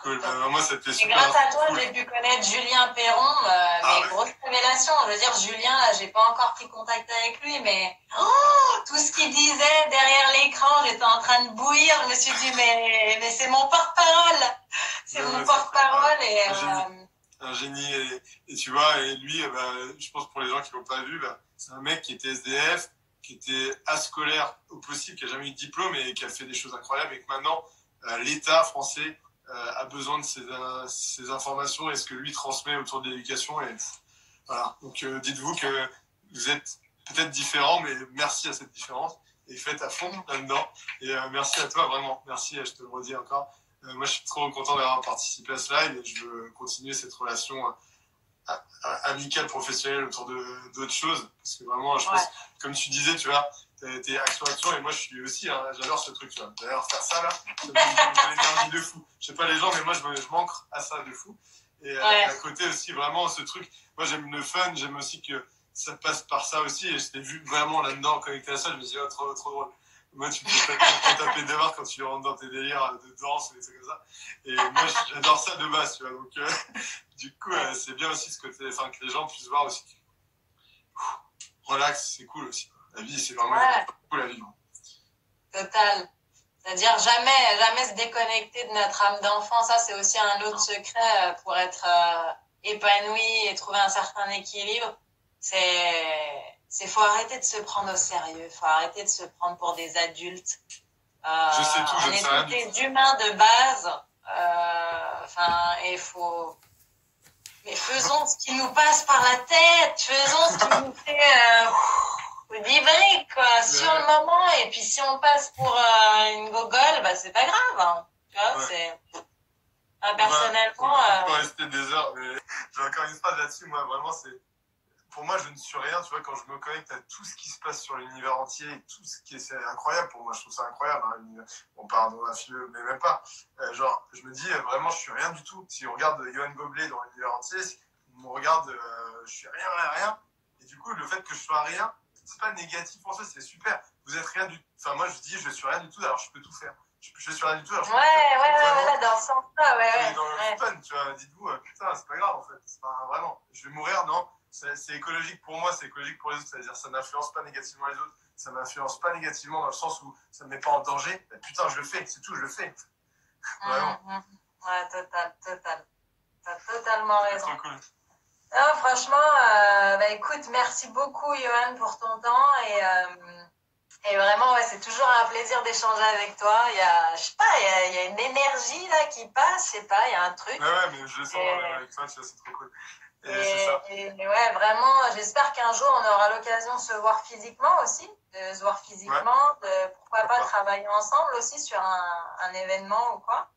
Cool. Moi, c'était super. Et grâce à toi, j'ai pu connaître Julien Perron, mais grosse révélation. Je veux dire, Julien, là, j'ai pas encore pris contact avec lui, mais tout ce qu'il disait derrière l'écran, j'étais en train de bouillir. Je me suis dit, mais c'est mon porte-parole. C'est mon porte-parole. Un génie. Et tu vois, et lui, je pense pour les gens qui l'ont pas vu, c'est un mec qui était SDF, qui était ascolaire au possible, qui a jamais eu de diplôme et qui a fait des choses incroyables, et que maintenant, l'État français a besoin de ces informations et ce que lui transmet autour de l'éducation. Et voilà. Donc dites-vous que vous êtes peut-être différents, mais merci à cette différence et faites à fond là-dedans. Et merci à toi, vraiment. Merci, je te le redis encore. Moi, je suis trop content d'avoir participé à ce live et je veux continuer cette relation amicale, professionnelle autour d'autres choses. Parce que vraiment, je pense, comme tu disais, tu vois, t'es action et moi je suis aussi, j'adore ce truc, tu vois. D'ailleurs, faire ça là, ça me donne l'énergie de fou. Je sais pas les gens, mais moi je manque à ça de fou. Et à côté aussi, vraiment, ce truc, moi j'aime le fun, j'aime aussi que ça passe par ça aussi. Et je t'ai vu vraiment là-dedans, connecté à ça, je me suis dit, trop drôle. Moi, tu peux taper dehors quand tu rentres dans tes délires de danse ou des trucs comme ça. Et moi, j'adore ça de base, tu vois. Donc, du coup, c'est bien aussi ce côté, enfin, que les gens puissent voir aussi. Relax, c'est cool aussi. La vie, c'est vraiment cool à vivre. Total. C'est-à-dire jamais se déconnecter de notre âme d'enfant. Ça, c'est aussi un autre secret pour être épanoui et trouver un certain équilibre. Faut arrêter de se prendre au sérieux. Faut arrêter de se prendre pour des adultes. Je sais tout, je ne sais rien. On est tous des humains de base. Mais faisons ce qui nous passe par la tête. Faisons ce qui nous fait vibrer, quoi, sur le moment. Et puis, si on passe pour une gogole, bah, c'est pas grave. Hein. Tu vois, personnellement. On peut rester des heures, mais j'ai encore une phrase là-dessus. Moi, vraiment, pour moi, je ne suis rien, tu vois, quand je me connecte à tout ce qui se passe sur l'univers entier, tout ce qui est, c'est incroyable pour moi, je trouve ça incroyable, hein, on parle dans un film, mais même pas, je me dis, vraiment, je suis rien du tout. Si on regarde Johan Goblet dans l'univers entier, on regarde, je suis rien, et du coup, le fait que je sois rien, c'est pas négatif en soi, c'est super. Vous êtes rien du tout, enfin, moi, je dis, je suis rien du tout, alors je peux tout faire. Je suis rien du tout, alors je peux tout faire. Dans ce sens-là, dans le fun, tu vois, dites-vous, putain, c'est pas grave, en fait, c'est pas vraiment, je vais mourir, non. C'est écologique pour moi, c'est écologique pour les autres, c'est-à-dire ça n'influence pas négativement les autres, ça m'influence pas négativement dans le sens où ça ne me met pas en danger, putain je le fais, c'est tout, je le fais. Vraiment. Ouais, total. T'as totalement raison. C'est trop cool. Non, franchement, écoute, merci beaucoup Johan pour ton temps et vraiment, c'est toujours un plaisir d'échanger avec toi. Il y a, je sais pas, il y a une énergie là qui passe, je sais pas, il y a un truc. Ouais, mais je le sens avec toi, c'est trop cool. Et vraiment, j'espère qu'un jour on aura l'occasion de se voir physiquement aussi, pourquoi pas travailler ensemble aussi sur un événement ou quoi.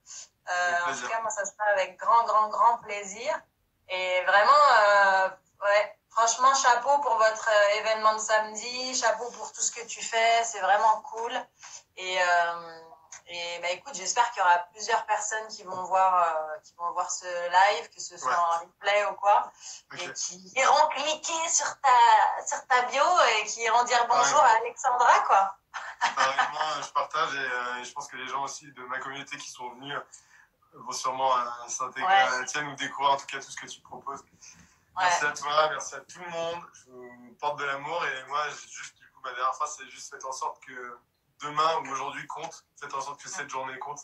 En tout cas, moi, ça sera avec grand plaisir. Et vraiment, franchement, chapeau pour votre événement de samedi, chapeau pour tout ce que tu fais, c'est vraiment cool. Et écoute, j'espère qu'il y aura plusieurs personnes qui vont voir ce live, que ce soit en replay ou quoi, et qui iront cliquer sur ta bio et qui iront dire bonjour à Alexandra, quoi. Moi, je partage et je pense que les gens aussi de ma communauté qui sont venus vont sûrement s'intégrer à la tienne ou découvrir en tout cas tout ce que tu proposes. Merci à toi, merci à tout le monde. Je vous porte de l'amour et moi, juste du coup, ma dernière phrase, c'est juste faites en sorte que demain ou aujourd'hui compte, faites en sorte que cette journée compte.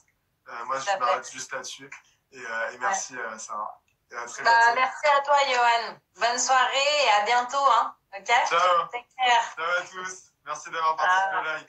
Moi, je m'arrête juste là-dessus. Et merci, Sarah. Et à très bientôt. Merci à toi, Johan. Bonne soirée et à bientôt. Hein. Ok? Ciao. Take care. Ciao à tous. Merci d'avoir participé au live.